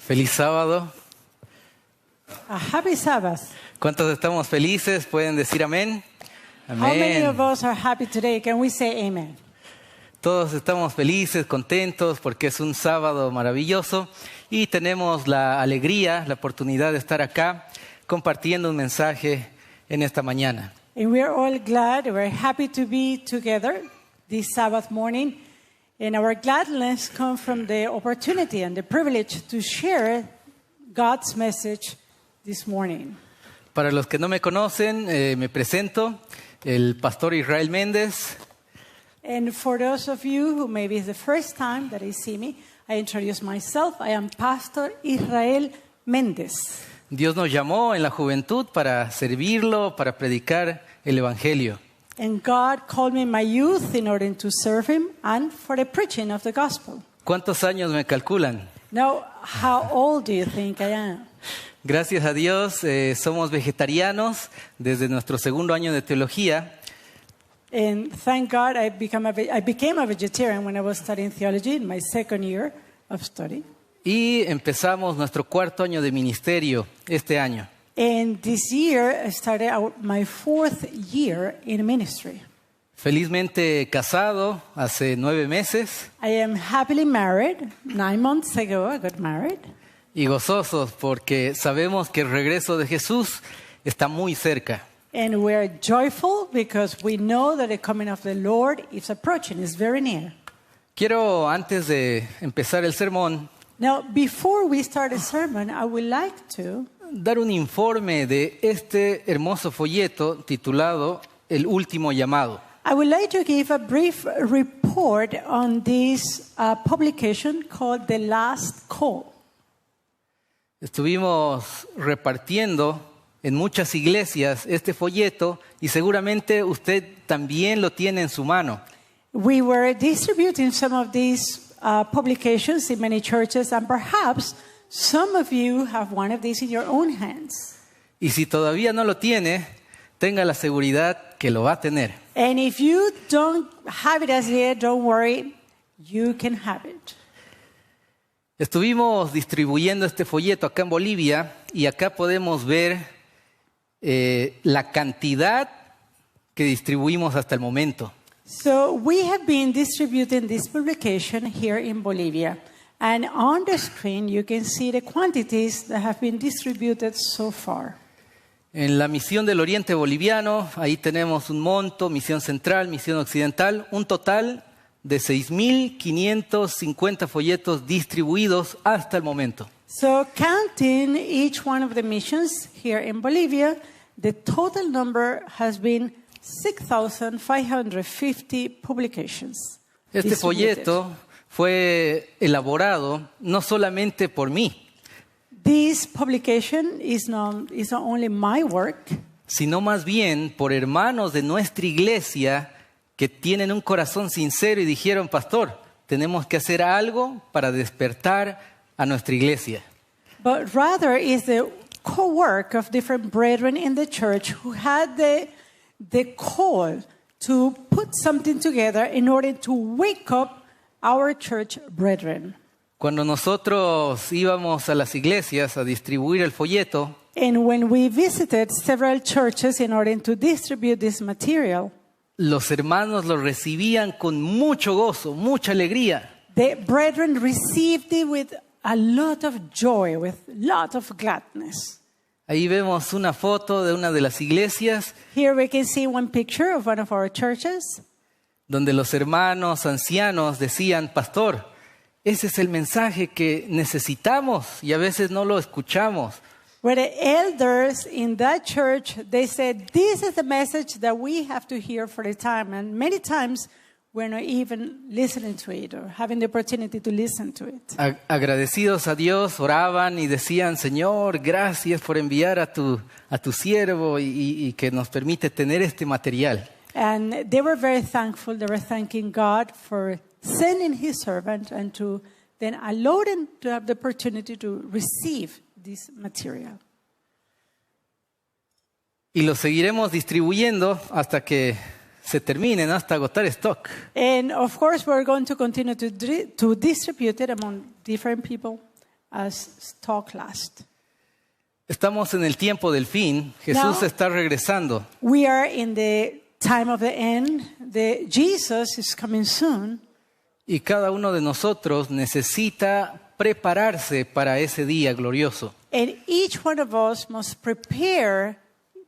Feliz sábado. A happy Sabbath. ¿Cuántos estamos felices? ¿Pueden decir amén? How many of Amén. us are happy today? Can we say amen? Todos estamos felices, contentos, porque es un sábado maravilloso y tenemos la alegría, la oportunidad de estar acá compartiendo un mensaje en esta mañana. And we're all glad, we're happy to be together this Sabbath morning. And our gladness comes from the opportunity and the privilege to share God's message this morning. Para los que no me conocen, me presento, el pastor Israel Méndez. And for those of you who maybe it's the first time that you see me, I introduce myself. I am Pastor Israel Méndez. Dios nos llamó en la juventud para servirlo, para predicar el Evangelio. And God called me in my youth in order to serve Him and for the preaching of the gospel. ¿Cuántos años me calculan? Now, how old do you think I am? Gracias a Dios, somos vegetarianos desde nuestro segundo año de teología. And thank God I became a vegetarian when I was studying theology in my second year of study. Y empezamos nuestro cuarto año de ministerio este año. And this year I started my fourth year in ministry. Felizmente casado hace 9 meses I am happily married. 9 months ago I got married. y gozosos porque sabemos que el regreso de Jesús está muy cerca. And we're joyful because we know that the coming of the Lord is approaching, is very near. Quiero, antes de empezar el sermón, Now, before we start the sermon, I would like to dar un informe de este hermoso folleto titulado El último llamado. give a brief report on this publication called The Last Call. Estuvimos repartiendo en muchas iglesias este folleto y seguramente usted también lo tiene en su mano. We were distributing some of these publications in many churches, and perhaps some of you have one of these in your own hands. Y si todavía no lo tiene, tenga la seguridad que lo va a tener. And if you don't have it as yet, don't worry, you can have it. Estuvimos distribuyendo este folleto acá en Bolivia y acá podemos ver la cantidad que distribuimos hasta el momento. So we have been distributing this publication here in Bolivia. And on the screen, you can see the quantities that have been distributed so far. En la misión del Oriente Boliviano, ahí tenemos un monto, misión central, misión occidental, un total de 6.550 folletos distribuidos hasta el momento. So counting each one of the missions here in Bolivia, the total number has been 6,550 publications. Este folleto fue elaborado no solamente por mí, This publication is not only my work, sino más bien por hermanos de nuestra iglesia que tienen un corazón sincero y dijeron, pastor, tenemos que hacer algo para despertar a nuestra iglesia. but rather is the co-work of different brethren in the church who had the call to put something together in order to wake up our church brethren. Cuando nosotros íbamos a las iglesias a distribuir el folleto, And when we visited several churches in order to distribute this material, los hermanos lo recibían con mucho gozo, mucha alegría. the brethren received it with a lot of joy, with a lot of gladness. Ahí vemos una foto de una de las iglesias Here we can see one picture of one of our churches, donde los hermanos ancianos decían, pastor, ese es el mensaje que necesitamos y a veces no lo escuchamos. where the elders in that church, they said, this is the message that we have to hear for the time. And many times we're not even listening to it or having the opportunity to listen to it. Agradecidos a Dios, oraban y decían, Señor, gracias por enviar a tu siervo y que nos permite tener este material. And they were very thankful. They were thanking God for sending His servant and to then allow them to have the opportunity to receive this material. Y lo seguiremos distribuyendo hasta que se termine, ¿no? Hasta agotar stock. And of course, we're going to continue to distribute it among different people as talk last. Estamos en el tiempo del fin. Jesús Now- está regresando. We are in the time of the end. Jesus is coming soon. Y cada uno de nosotros necesita prepararse para ese día glorioso. And each one of us must prepare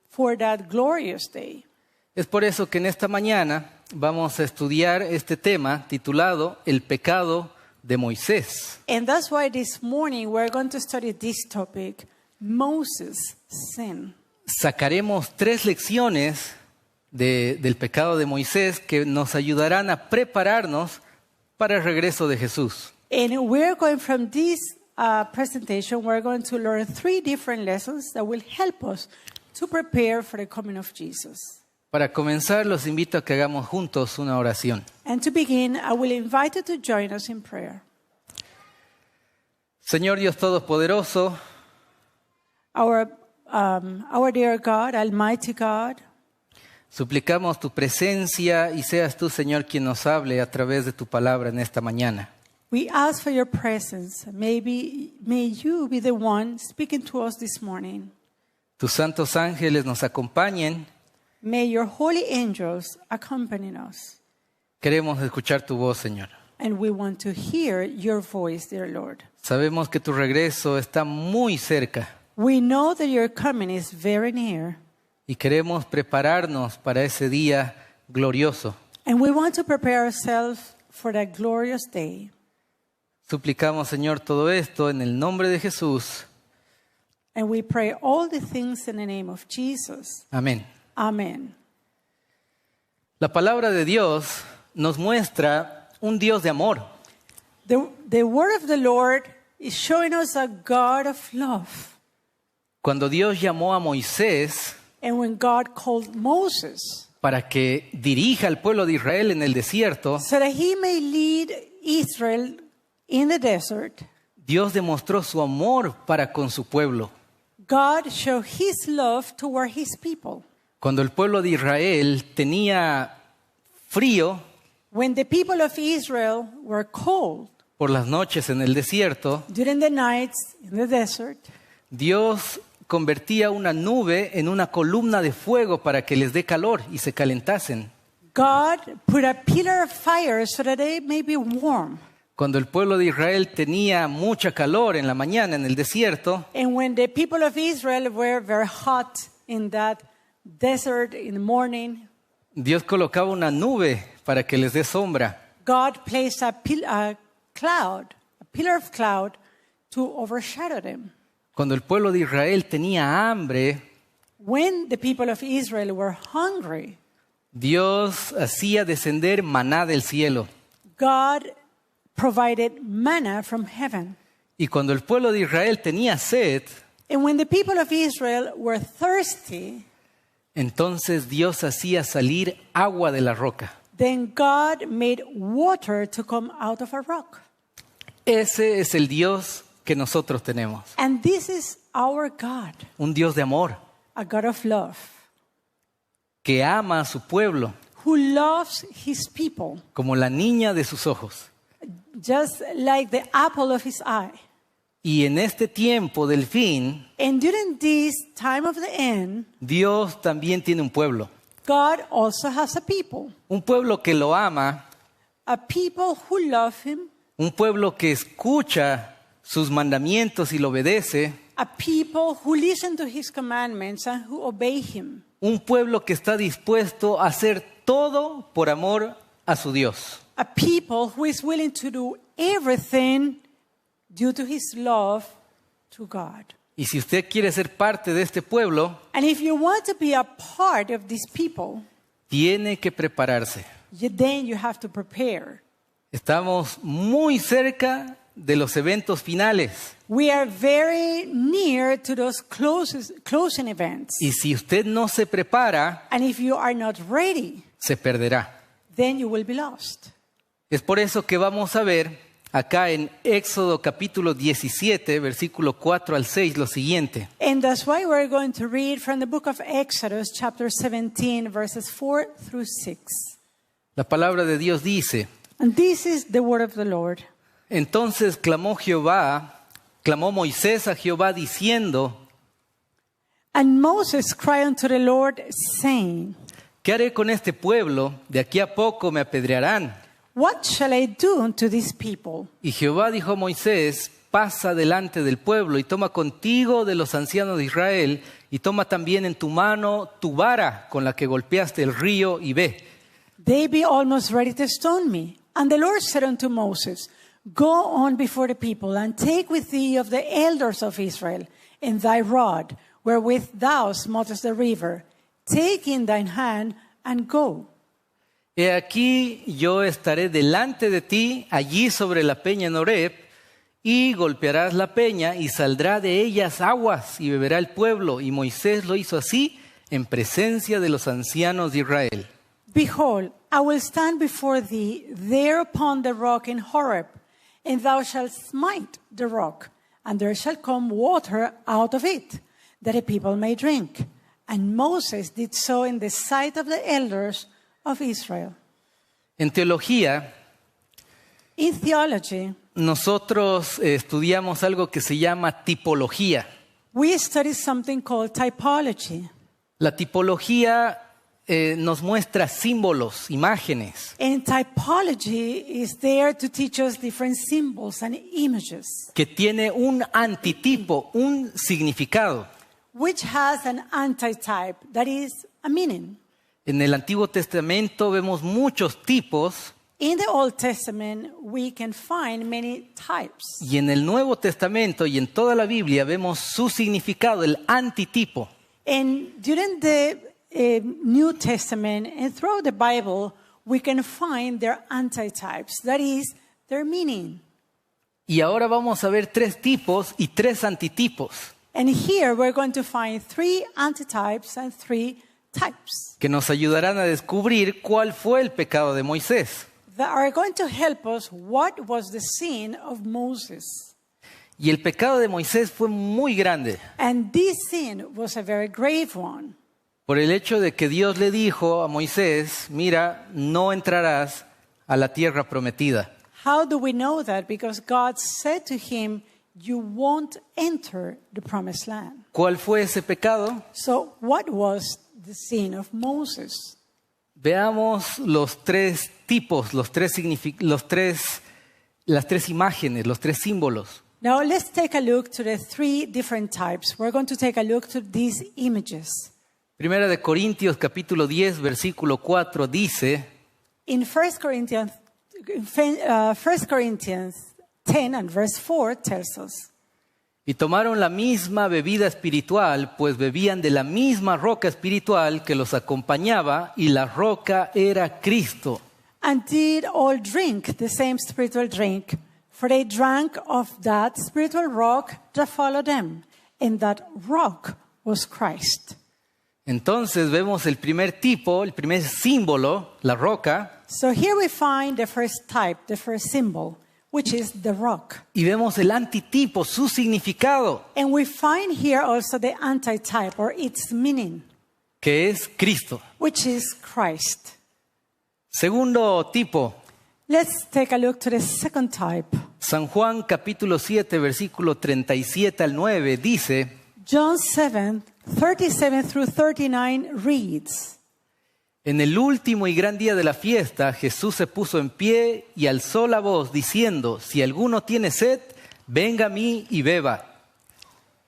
for that glorious day. Es por eso que en esta mañana vamos a estudiar este tema titulado El pecado de Moisés. And that's why this morning we're going to study this topic, Moses' sin. Sacaremos 3 lecciones del pecado de Moisés que nos ayudarán a prepararnos para el regreso de Jesús. And we're going from this presentation, we're going to learn 3 different lessons that will help us to prepare for the coming of Jesus. Para comenzar, los invito a que hagamos juntos una oración. And to begin, I will invite you to join us in prayer. Señor Dios Todopoderoso, Our dear God, Almighty God, suplicamos tu presencia y seas tú, Señor, quien nos hable a través de tu palabra en esta mañana. we ask for your presence. May you be the one speaking to us this morning. Tus santos ángeles nos acompañen. May your holy angels accompany us. Queremos escuchar tu voz, Señor. And we want to hear your voice, dear Lord. Sabemos que tu regreso está muy cerca We know that your coming is very near. y queremos prepararnos para ese día glorioso. And we want to prepare ourselves for that glorious day. Suplicamos, Señor, todo esto en el nombre de Jesús. And we pray all the things in the name of Jesus. Amén. Amen. La palabra de Dios nos muestra un Dios de amor. The word of the Lord is showing us a God of love. Cuando Dios llamó a Moisés And when God called Moses para que dirija al pueblo de Israel en el desierto, so that he may lead Israel in the desert, Dios demostró su amor para con su pueblo. God showed his love toward his people. Cuando el pueblo de Israel tenía frío When the people of Israel were cold por las noches en el desierto, during the nights in the desert, Dios convertía una nube en una columna de fuego para que les dé calor y se calentasen. God put a pillar of fire so that they may be warm. Cuando el pueblo de Israel tenía mucha calor en la mañana en el desierto, And when the people of Israel were very hot in that desert in the morning, Dios colocaba una nube para que les dé sombra. God placed a pillar of cloud to overshadow them. Cuando el pueblo de Israel tenía hambre, When the people of Israel were hungry, Dios hacía descender maná del cielo. God provided manna from heaven. Y cuando el pueblo de Israel tenía sed, And when the people of Israel were thirsty, entonces Dios hacía salir agua de la roca. then God made water to come out of a rock. Ese es el Dios que nosotros tenemos. And this is our God, Un Dios de amor, a God of love, que ama a su pueblo who loves his people, como la niña de sus ojos. just like the apple of his eye. Y en este tiempo del fin, And during this time of the end, Dios también tiene un pueblo. God also has a people, Un pueblo que lo ama, a people who love him, un pueblo que escucha sus mandamientos y lo obedece, a people who listen to his commandments and who obey him, un pueblo que está dispuesto a hacer todo por amor a su Dios. a people who is willing to do everything due to his love to God. Y si usted quiere ser parte de este pueblo, And if you want to be a part of these people, tiene que prepararse. then you have to prepare. Estamos muy cerca de los eventos finales. We are very near to those closing events. Y si usted no se prepara, And if you are not ready, se perderá. then you will be lost. Es por eso que vamos a ver acá en Éxodo capítulo 17, versículo 4 al 6, lo siguiente. And that's why we're going to read from the book of Exodus, chapter 17, verses 4 through 6. La palabra de Dios dice: And this is the word of the Lord. Entonces clamó Jehová clamó Moisés a Jehová diciendo, And Moses cried unto the Lord, saying, ¿qué haré con este pueblo? De aquí a poco me apedrearán. What shall I do unto this people? Y Jehová dijo a Moisés, pasa delante del pueblo y toma contigo de los ancianos de Israel y toma también en tu mano tu vara con la que golpeaste el río y ve. They be almost ready to stone me. And the Lord said unto Moses, Go on before the people, and take with thee of the elders of Israel, and thy rod, wherewith thou smotest the river. Take in thine hand, and go. He aquí yo estaré delante de ti, allí sobre la peña en Horeb, y golpearás la peña, y saldrá de ellas aguas, y beberá el pueblo. Y Moisés lo hizo así, en presencia de los ancianos de Israel. Behold, I will stand before thee there upon the rock in Horeb, and thou shalt smite the rock, and there shall come water out of it, that the people may drink. And Moses did so in the sight of the elders of Israel. En teología, In theology, nosotros estudiamos algo que se llama tipología. we study something called typology. La tipología nos muestra símbolos, imágenes, And typology is there to teach us different symbols and images, que tiene un antitipo, un significado. which has an antitype, that is a meaning. En el Antiguo Testamento vemos muchos tipos In the Old Testament, we can find many types. y en el Nuevo Testamento y en toda la Biblia vemos su significado, el antitipo. And during the New Testament and throughout the Bible, we can find their antitypes, that is, their meaning. Y ahora vamos a ver 3 tipos y 3 antitipos And here we're going to find 3 antitypes and 3 types que nos ayudarán a descubrir cuál fue el pecado de Moisés. that are going to help us what was the sin of Moses. Y el pecado de Moisés fue muy grande And this sin was a very grave one. por el hecho de que Dios le dijo a Moisés, mira, no entrarás a la tierra prometida. How do we know that? Because God said to him, you won't enter the promised land. ¿Cuál fue ese pecado? So what was the sin of Moses? Veamos los 3 tipos, las 3 imágenes, los 3 símbolos. Now let's take a look to the 3 different types. We're going to take a look to these images. Primera de Corintios capítulo 10 versículo 4 dice, In 1 Corinthians 10 and verse 4 tells us, y tomaron la misma bebida espiritual, pues bebían de la misma roca espiritual que los acompañaba, y la roca era Cristo. and did all drink the same spiritual drink, for they drank of that spiritual rock that followed them, and that rock was Christ. Entonces vemos el primer tipo, el primer símbolo, la roca, So here we find the first type, the first symbol, which is the rock. y vemos el antitipo, su significado, And we find here also the antitype, or its meaning, que es Cristo. which is Christ. Segundo tipo, Let's take a look to the second type. San Juan capítulo 7 versículo 37 al 9 dice, John 7, 37 through 39 reads, en el último y gran día de la fiesta, Jesús se puso en pie y alzó la voz diciendo, si alguno tiene sed, venga a mí y beba.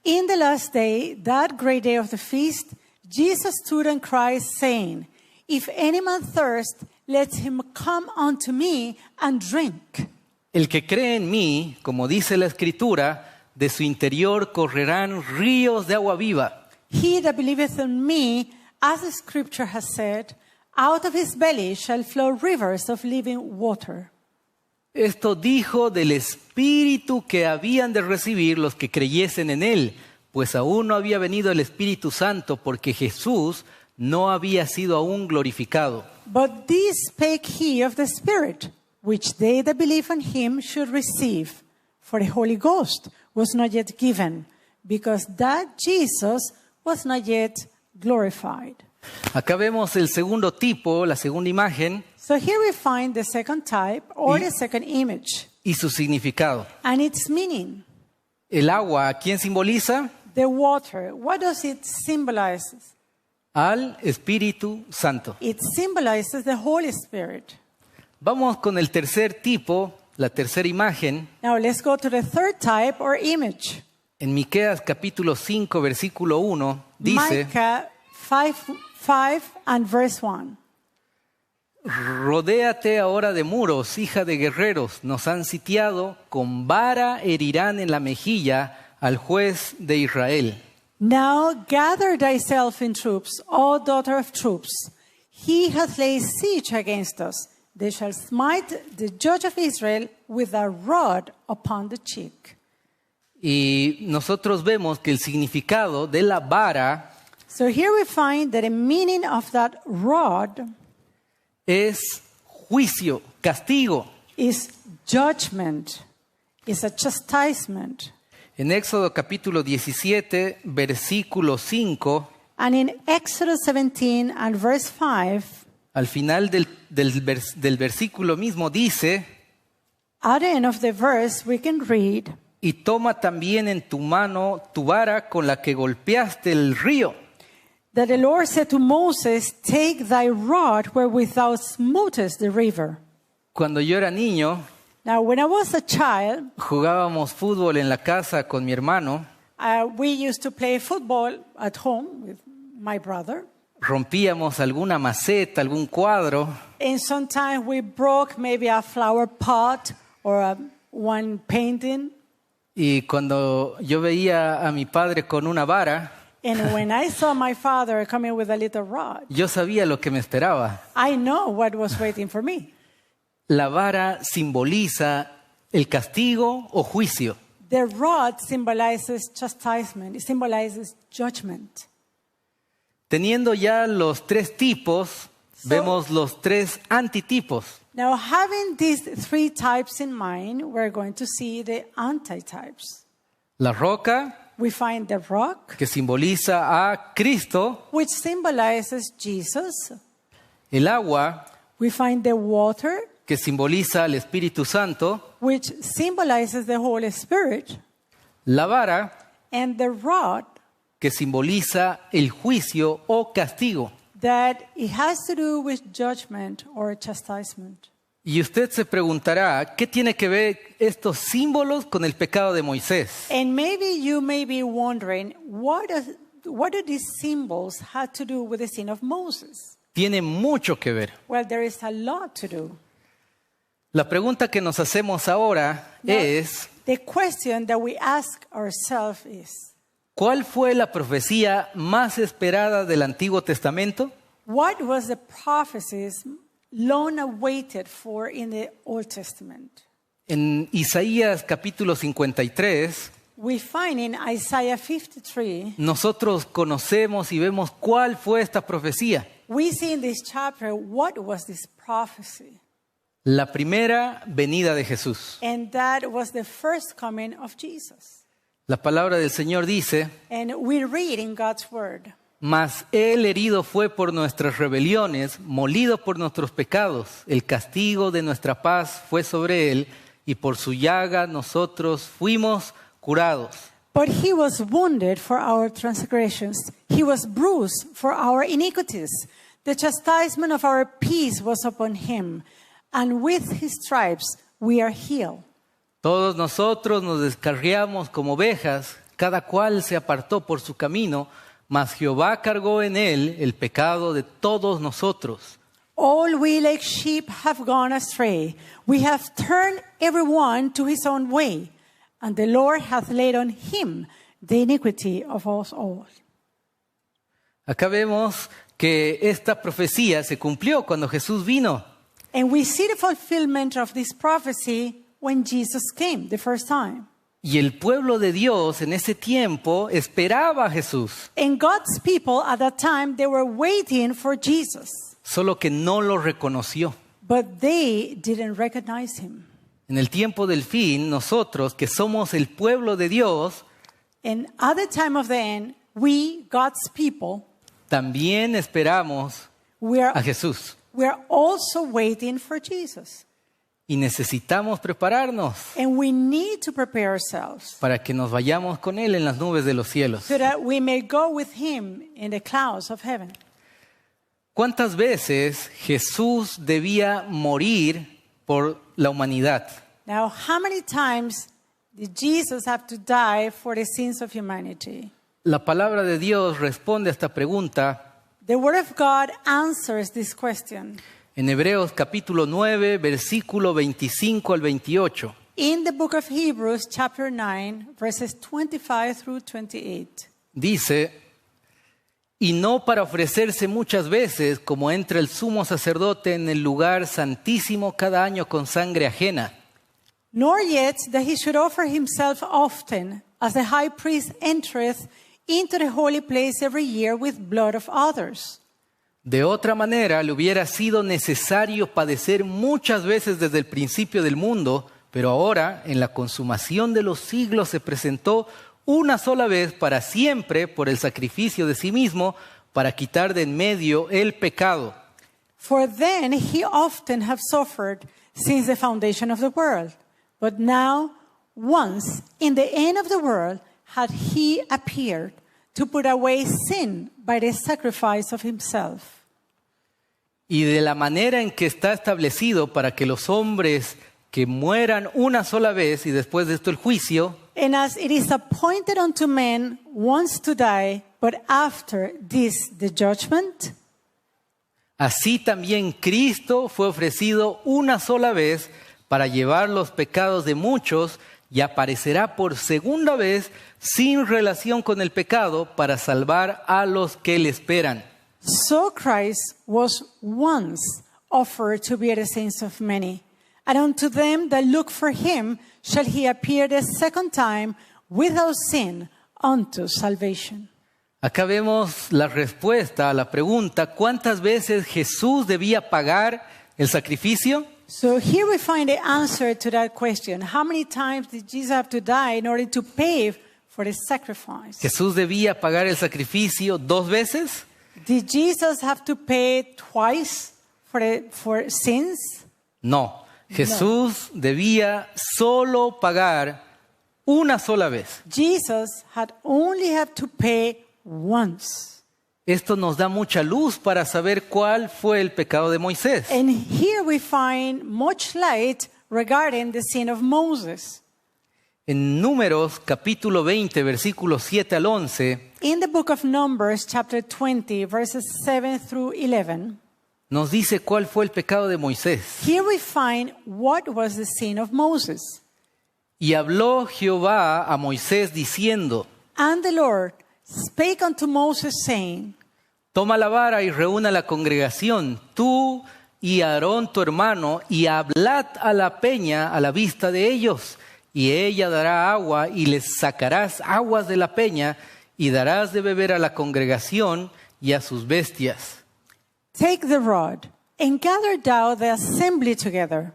In the last day, that great day of the feast, Jesus stood and cried, saying, If any man thirst, let him come unto me and drink. El que cree en mí, como dice la Escritura, de su interior correrán ríos de agua viva. He that believeth in me, as the scripture has said, out of his belly shall flow rivers of living water. Esto dijo del Espíritu que habían de recibir los que creyesen en Él, pues aún no había venido el Espíritu Santo, porque Jesús no había sido aún glorificado. But this spake he of the Spirit, which they that believe on him should receive. For the Holy Ghost was not yet given, because that Jesus was not yet glorified. Acá vemos el segundo tipo, la segunda imagen So here we find the second type, or the second image, y su significado. and its meaning. El agua, ¿a quién simboliza? The water, what does it symbolize? Al Espíritu Santo. It symbolizes the Holy Spirit. Vamos con el tercer tipo, la tercera imagen. Now let's go to the third type or image. En Miqueas capítulo 5, versículo 1, dice: Micah 5 and verse 1. Rodéate ahora de muros, hija de guerreros, nos han sitiado, con vara herirán en la mejilla al juez de Israel. Now gather thyself in troops, O daughter of troops. He hath laid siege against us. They shall smite the judge of Israel with a rod upon the cheek. Y nosotros vemos que el significado de la vara So here we find that the meaning of that rod es juicio, castigo. is judgment, is a chastisement. En Éxodo capítulo 17, versículo 5, And in Exodus 17 and verse 5, al final del versículo mismo dice: at the end of the verse, we can read, y toma también en tu mano tu vara con la que golpeaste el río. that the Lord said to Moses, take thy rod wherewith thou smotest the river. Cuando yo era niño, Now, when I was a child, jugábamos fútbol en la casa con mi hermano, we used to play football at home with my brother. rompíamos alguna maceta, algún cuadro, And sometimes we broke maybe a flower pot or one painting. y cuando yo veía a mi padre con una vara, And when I saw my father coming with a little rod, yo sabía lo que me esperaba. I know what was waiting for me. La vara simboliza el castigo o juicio. The rod symbolizes chastisement. It symbolizes judgment. Teniendo ya los tres tipos, vemos los tres antitipos. Now, having these three types in mind, we're going to see the antitypes. La roca, We find the rock, que simboliza a Cristo. which symbolizes Jesus. El agua, We find the water, que simboliza al Espíritu Santo. which symbolizes the Holy Spirit. La vara, And the rod, que simboliza el juicio o castigo. that it has to do with judgment or chastisement. Y usted se preguntará, ¿qué tiene que ver estos símbolos con el pecado de Moisés? And maybe you may be wondering, what do these symbols have to do with the sin of Moses? Tiene mucho que ver. Well, there is a lot to do. La pregunta que nos hacemos ahora es, The question that we ask ourselves is, ¿cuál fue la profecía más esperada del Antiguo Testamento? what was the prophecies long awaited for in the Old Testament? En Isaías capítulo 53, We find in Isaiah 53, nosotros conocemos y vemos cuál fue esta profecía. we see in this chapter what was this prophecy. La primera venida de Jesús. And that was the first coming of Jesus. La palabra del Señor dice: And we read in God's word, mas él herido fue por nuestras rebeliones, molido por nuestros pecados. El castigo de nuestra paz fue sobre él, y por su llaga nosotros fuimos curados. but he was wounded for our transgressions. He was bruised for our iniquities. The chastisement of our peace was upon him, and with his stripes we are healed. Todos nosotros nos descarriamos como ovejas, cada cual se apartó por su camino, mas Jehová cargó en él el pecado de todos nosotros. All we like sheep have gone astray. We have turned everyone to his own way, and the Lord hath laid on him the iniquity of us all. Acá vemos que esta profecía se cumplió cuando Jesús vino. And we see the fulfillment of this prophecy when Jesus came the first time. Y el pueblo de Dios en ese tiempo esperaba a Jesús, And God's people at that time, they were waiting for Jesus, solo que no lo reconoció. but they didn't recognize him. En el tiempo del fin, nosotros que somos el pueblo de Dios, And at the time of the end, we, God's people, también esperamos we a are Jesús. also waiting for Jesus. Y necesitamos prepararnos And we need to prepare ourselves para que nos vayamos con Él en las nubes de los cielos. so that we may go with him in the clouds of heaven. ¿Cuántas veces Jesús debía morir por la humanidad? Now, how many times did Jesus have to die for the sins of humanity? La palabra de Dios responde a esta pregunta The Word of God answers this question en Hebreos capítulo 9, versículo 25 al 28. in the book of Hebrews, chapter 9, verses 25 through 28. Dice, y no para ofrecerse muchas veces, como entra el sumo sacerdote en el lugar santísimo cada año con sangre ajena, Nor yet that he should offer himself often, as the high priest entereth into the holy place every year with blood of others. de otra manera le hubiera sido necesario padecer muchas veces desde el principio del mundo, pero ahora, en la consumación de los siglos, se presentó una sola vez para siempre por el sacrificio de sí mismo para quitar de en medio el pecado. For then he often have suffered since the foundation of the world. But now, once in the end of the world, had he appeared to put away sin by the sacrifice of himself. Y de la manera en que está establecido para que los hombres que mueran una sola vez y después de esto el juicio, And as it is appointed unto men once to die, but after this the judgment, así también Cristo fue ofrecido una sola vez para llevar los pecados de muchos y aparecerá por segunda vez sin relación con el pecado para salvar a los que le esperan. so Christ was once offered to bear the sins of many. And unto them that look for him shall he appear the second time without sin unto salvation. Acá vemos la respuesta a la pregunta, ¿cuántas veces Jesús debía pagar el sacrificio? So here we find the answer to that question. How many times did Jesus have to die in order to pay for the sacrifice? ¿Jesús debía pagar el sacrificio 2 veces? Did Jesus have to pay twice for sins? No. Jesús debía solo pagar una sola vez. Jesus had only have to pay once. Esto nos da mucha luz para saber cuál fue el pecado de Moisés. And here we find much light regarding the sin of Moses. En Números capítulo 20, versículos 7 al 11, In the book of Numbers, chapter 20, verses 7 through 11, nos dice cuál fue el pecado de Moisés. here we find what was the sin of Moses. Y habló Jehová a Moisés diciendo, And the Lord spake unto Moses, saying, toma la vara y reúna la congregación, tú y Aarón tu hermano, y hablad a la peña a la vista de ellos, y ella dará agua, y les sacarás aguas de la peña, y darás de beber a la congregación y a sus bestias. Take the rod, and gather thou the assembly together,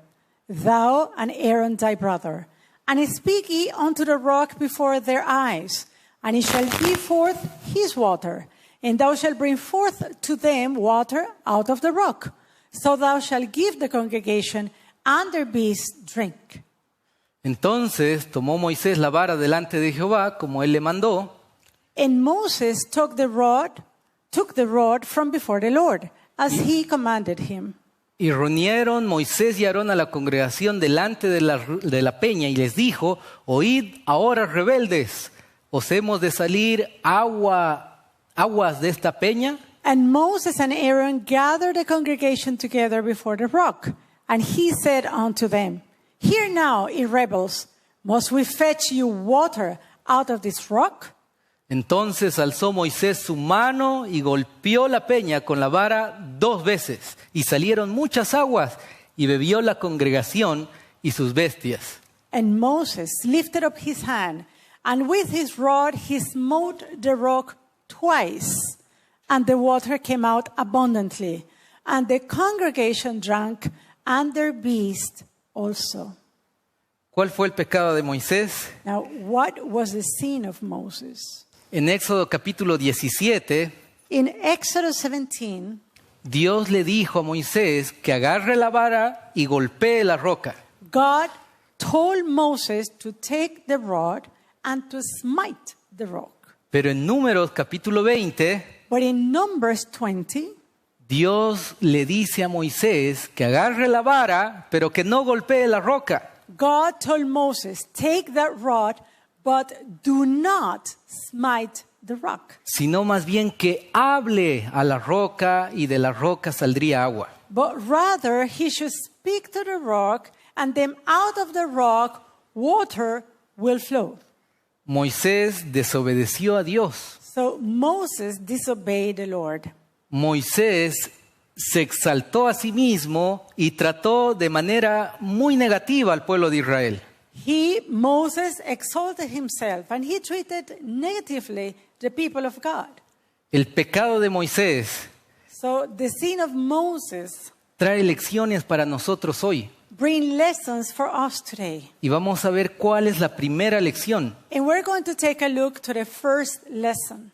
thou and Aaron thy brother, and speak ye unto the rock before their eyes, and he shall give forth his water, and thou shalt bring forth to them water out of the rock. So thou shalt give the congregation and their beasts drink. Entonces tomó Moisés la vara delante de Jehová, como él le mandó, And Moses took the rod from before the Lord, as he commanded him. y reunieron Moisés y Aarón a la congregación delante de la peña, y les dijo, oíd ahora rebeldes, ¿os hemos de salir aguas de esta peña? And Moses and Aaron gathered the congregation together before the rock. And he said unto them, Hear now, ye rebels, must we fetch you water out of this rock? Entonces alzó Moisés su mano y golpeó la peña con la vara 2 veces, y salieron muchas aguas, y bebió la congregación y sus bestias. And Moses lifted up his hand, and with his rod he smote the rock twice, and the water came out abundantly, and the congregation drank, and their beasts also. ¿Cuál fue el pecado de Moisés? Now, what was the sin of Moses? En Éxodo capítulo 17 In Exodus 17, Dios le dijo a Moisés que agarre la vara y golpee la roca. God told Moses to take the rod and to smite the rock. Pero en Números capítulo 20, But in Numbers 20, Dios le dice a Moisés que agarre la vara, pero que no golpee la roca. God told Moses, take that rod, but do not smite the rock. Sino más bien que hable a la roca y de la roca saldría agua. But rather he should speak to the rock, and then out of the rock water will flow. Moisés desobedeció a Dios. So Moses disobeyed the Lord. Moisés se exaltó a sí mismo y trató de manera muy negativa al pueblo de Israel. Moses exalted himself, and he treated negatively the people of God. El pecado de Moisés So the sin of Moses trae lecciones para nosotros hoy. bring lessons for us today. Y vamos a ver cuál es la primera lección. And we're going to take a look to the first lesson.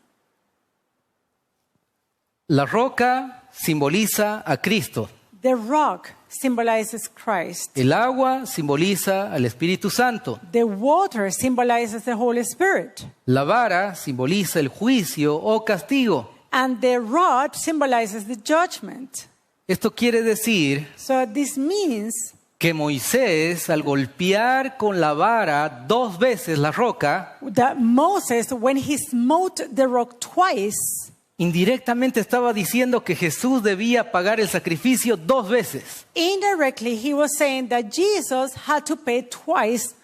La roca simboliza a Cristo. The rock symbolizes Christ. El agua simboliza al Espíritu Santo. The water symbolizes the Holy Spirit. La vara simboliza el juicio o castigo. And the rod symbolizes the judgment. Esto quiere decir So this means que Moisés, al golpear con la vara 2 veces la roca, that Moses, when he smote the rock twice, indirectamente estaba diciendo que Jesús debía pagar el sacrificio 2 veces. indirectly he was saying that Jesus had to pay twice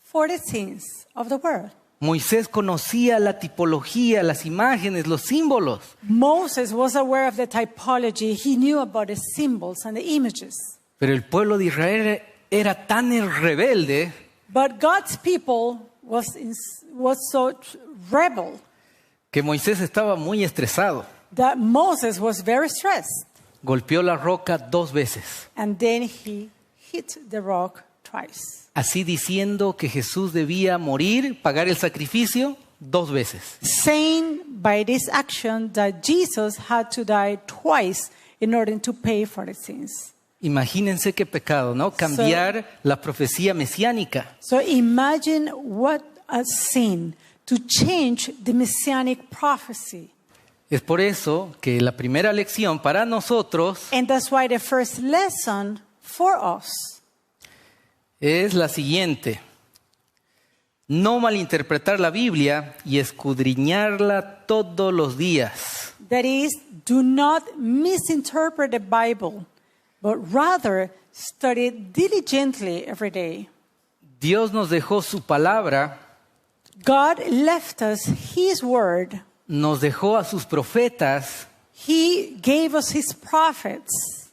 for the sins of the world. Moisés conocía la tipología, las imágenes, los símbolos. Moses was aware of the typology. He knew about the symbols and the images. Pero el pueblo de Israel era tan rebelde But God's people was so rebel que Moisés estaba muy estresado. that Moses was very stressed. Golpeó la roca 2 veces, And then he hit the rock twice, así diciendo que Jesús debía morir, pagar el sacrificio 2 veces. saying by this action that Jesus had to die twice in order to pay for the sins. Imagínense qué pecado, ¿no? Cambiar la profecía mesiánica. So imagine what a sin to change the messianic prophecy. Es por eso que la primera lección para nosotros And that's why the first lesson for us es la siguiente. No malinterpretar la Biblia y escudriñarla todos los días. that is, do not misinterpret the Bible, but rather study it diligently every day. Dios nos dejó su palabra, God left us His word. nos dejó a sus profetas He gave us His prophets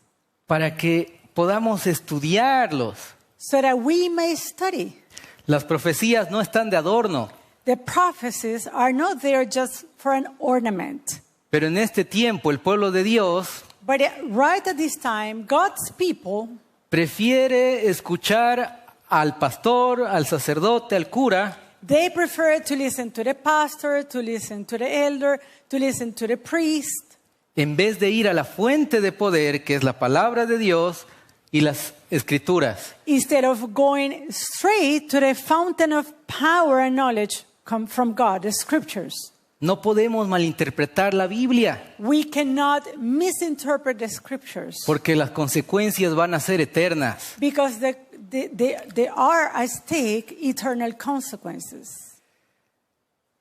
para que podamos estudiarlos. so that we may study. Las profecías no están de adorno, The prophecies are not there just for an ornament. pero en este tiempo el pueblo de Dios But right at this time, God's people prefiere escuchar al pastor, al sacerdote, al cura, they prefer to listen to the pastor, to listen to the elder, to listen to the priest, en vez de ir a la fuente de poder, que es la palabra de Dios y las escrituras. instead of going straight to the fountain of power and knowledge come from God, the scriptures. No podemos malinterpretar la Biblia, We cannot misinterpret the scriptures porque las consecuencias van a ser eternas. because they are at stake eternal consequences.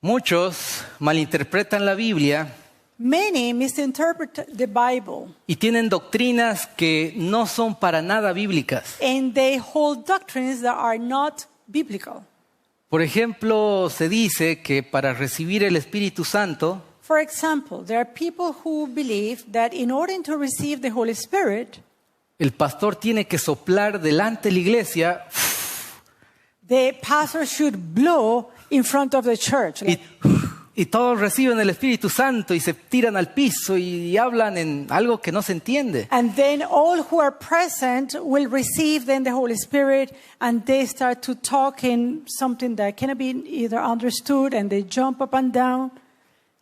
Muchos malinterpretan la Biblia Many misinterpret the Bible y tienen doctrinas que no son para nada bíblicas. and they hold doctrines that are not biblical. Por ejemplo, se dice que para recibir el Espíritu Santo For example, there are people who believe that in order to receive the Holy Spirit, el pastor tiene que soplar delante de la iglesia the pastor should blow in front of the church. y todos reciben el Espíritu Santo y se tiran al piso y hablan en algo que no se entiende. And then all who are present will receive then the Holy Spirit, and they start to talk in something that cannot be either understood, and they jump up and down.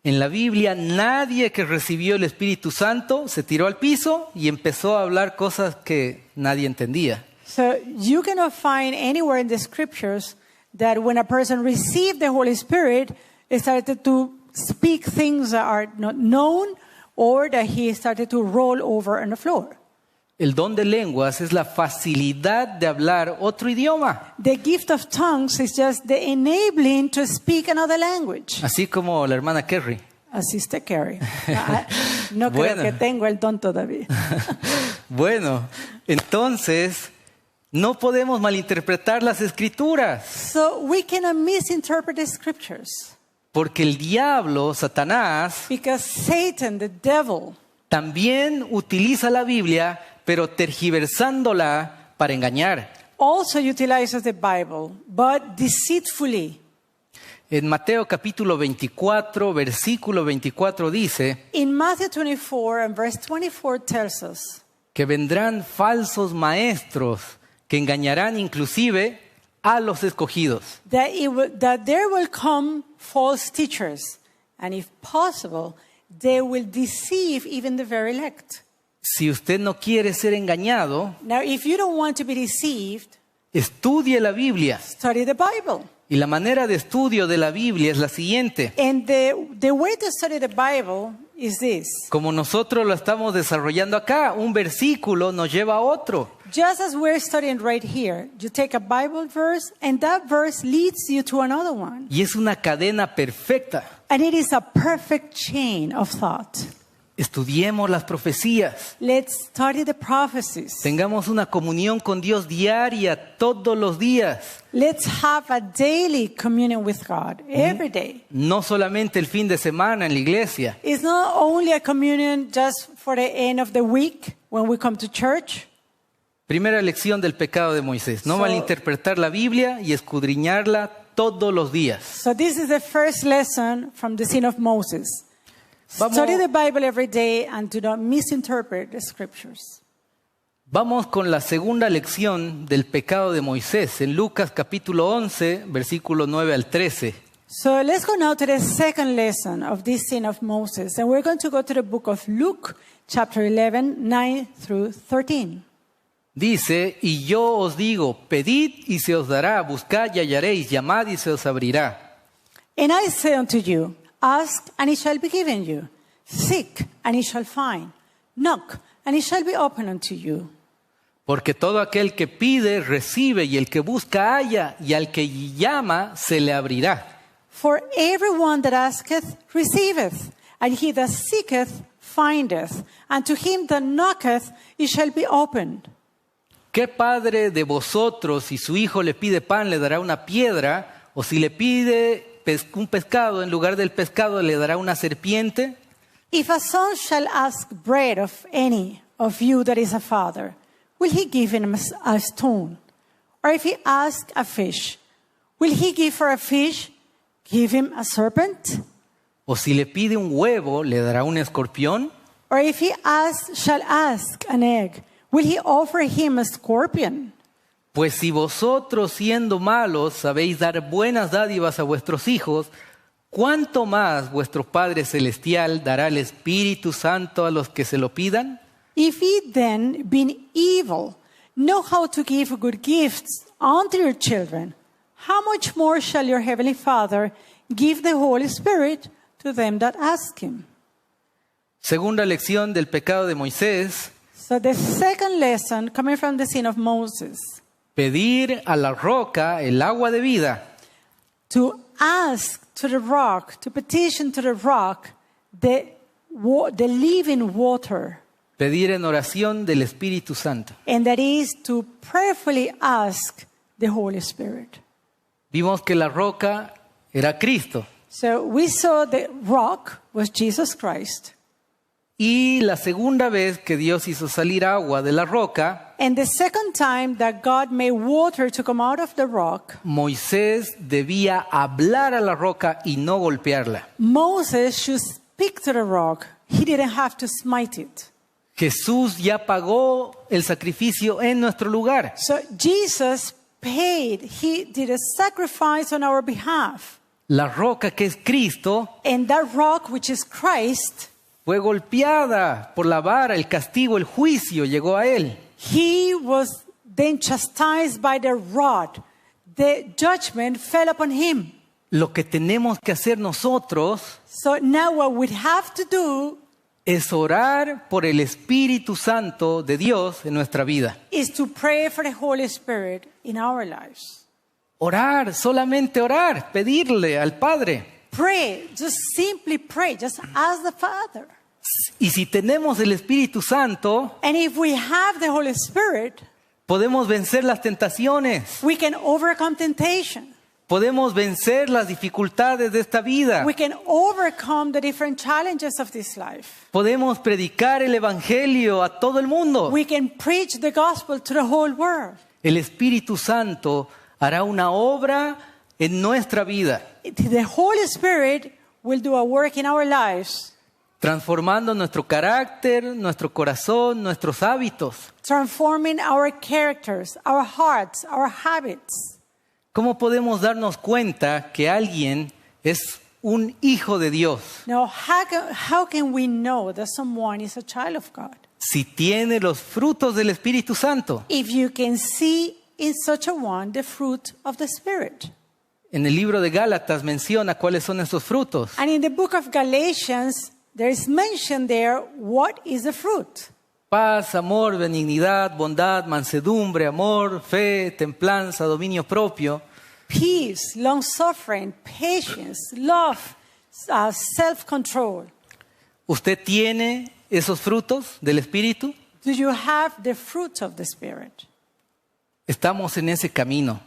En la Biblia, nadie que recibió el Espíritu Santo se tiró al piso y empezó a hablar cosas que nadie entendía. So you cannot find anywhere in the scriptures that when a person received the Holy Spirit, he started to speak things that are not known or that he started to roll over on the floor. El don de lenguas es la facilidad de hablar otro idioma, The gift of tongues is just the enabling to speak another language. así como la hermana Kerry. Sister Carrie. No Bueno. creo que tengo el don todavía. Bueno, entonces no podemos malinterpretar las escrituras, So we cannot misinterpret the scriptures porque el diablo, Satanás, because Satan, the devil, también utiliza la Biblia, pero tergiversándola para engañar. also utilizes the Bible, but deceitfully. En Mateo capítulo 24, versículo 24 dice In Matthew 24 and verse 24 tells us que vendrán falsos maestros que engañarán inclusive a los escogidos. that there will come false teachers, and if possible, they will deceive even the very elect. Si usted no quiere ser engañado, Now, if you don't want to be deceived, estudie la Biblia. study the Bible. Y la manera de estudio de la Biblia es la siguiente. And the way to study the Bible is this. Como nosotros lo estamos desarrollando acá, un versículo nos lleva a otro. Just as we're studying right here, you take a Bible verse, and that verse leads you to another one. Y es una cadena perfecta. And it is a perfect chain of thought. Estudiemos las profecías. Let's study the prophecies. Tengamos una comunión con Dios diaria, todos los días. Let's have a daily communion with God every day. No solamente el fin de semana en la iglesia. It's not only a communion just for the end of the week when we come to church. Primera lección del pecado de Moisés. No So- malinterpretar la Biblia y escudriñarla todos los días. So this is the first lesson from the sin of Moses. Vamos- Study the Bible every day and do not misinterpret the scriptures. Vamos con la segunda lección del pecado de Moisés en Lucas capítulo 11, versículo 9 al 13. So let's go now to the second lesson of this sin of Moses. And we're going to go to the book of Luke, chapter 11, 9 through 13. Dice, y yo os digo, pedid y se os dará, buscad y hallaréis, llamad y se os abrirá. And I say unto you, ask and it shall be given you. Seek and it shall find. Knock and it shall be opened unto you. Porque todo aquel que pide, recibe, y el que busca, halla, y al que llama, se le abrirá. For everyone that asketh, receiveth, and he that seeketh, findeth, and to him that knocketh, it shall be opened. ¿Qué padre de vosotros, si su hijo le pide pan, le dará una piedra? ¿O si le pide un pescado, en lugar del pescado, le dará una serpiente? If a son shall ask bread of any of you that is a father, will he give him a stone? Or if he ask a fish, will he give for a fish, give him a serpent? ¿O si le pide un huevo, le dará un escorpión? Or if he shall ask an egg, will he offer him a scorpion? Pues si vosotros, siendo malos, sabéis dar buenas dádivas a vuestros hijos, ¿cuánto más vuestro Padre Celestial dará el Espíritu Santo a los que se lo pidan? If ye then, being evil, know how to give good gifts unto your children, how much more shall your heavenly Father give the Holy Spirit to them that ask him? Segunda lección del pecado de Moisés, So the second lesson coming from the sin of Moses, pedir a la roca el agua de vida. to ask to the rock, to petition to the rock the living water. Pedir en oración del Espíritu Santo. And that is to prayerfully ask the Holy Spirit. Vimos que la roca era Cristo. So we saw the rock was Jesus Christ. Y la segunda vez que Dios hizo salir agua de la roca, And the second time that God made water to come out of the rock, Moisés debía hablar a la roca y no golpearla. Moses should speak to the rock. He didn't have to smite it. Jesús ya pagó el sacrificio en nuestro lugar. So Jesus paid. He did a sacrifice on our behalf. La roca que es Cristo and that rock, which is Christ, fue golpeada por la vara, el castigo, el juicio llegó a él. he was then chastised by the rod. The judgment fell upon him. Lo que tenemos que hacer nosotros So now what we have to do es orar por el Espíritu Santo de Dios en nuestra vida. is to pray for the Holy Spirit in our lives. Orar, solamente orar, pedirle al Padre. Pray, just simply pray, just ask the Father. Y si tenemos el Espíritu Santo, And if we have the Holy Spirit, podemos vencer las tentaciones, we can overcome temptation. podemos vencer las dificultades de esta vida, We can overcome the different challenges of this life. podemos predicar el Evangelio a todo el mundo. We can preach the gospel to the whole world. El Espíritu Santo hará una obra en nuestra vida, The Holy Spirit will do a work in our lives, transformando nuestro carácter, nuestro corazón, nuestros hábitos. transforming our characters, our hearts, our habits. ¿Cómo podemos darnos cuenta que alguien es un hijo de Dios? Now, how can we know that someone is a child of God? Si tiene los frutos del Espíritu Santo. If you can see in such a one the fruit of the Spirit. En el libro de Gálatas menciona cuáles son esos frutos. And in the book of Galatians, there is mentioned there what is the fruit. Paz, amor, benignidad, bondad, mansedumbre, amor, fe, templanza, dominio propio. Peace, long-suffering, patience, love, self-control. ¿Usted tiene esos frutos del Espíritu? Do you have the fruit of the Spirit? Estamos en ese camino.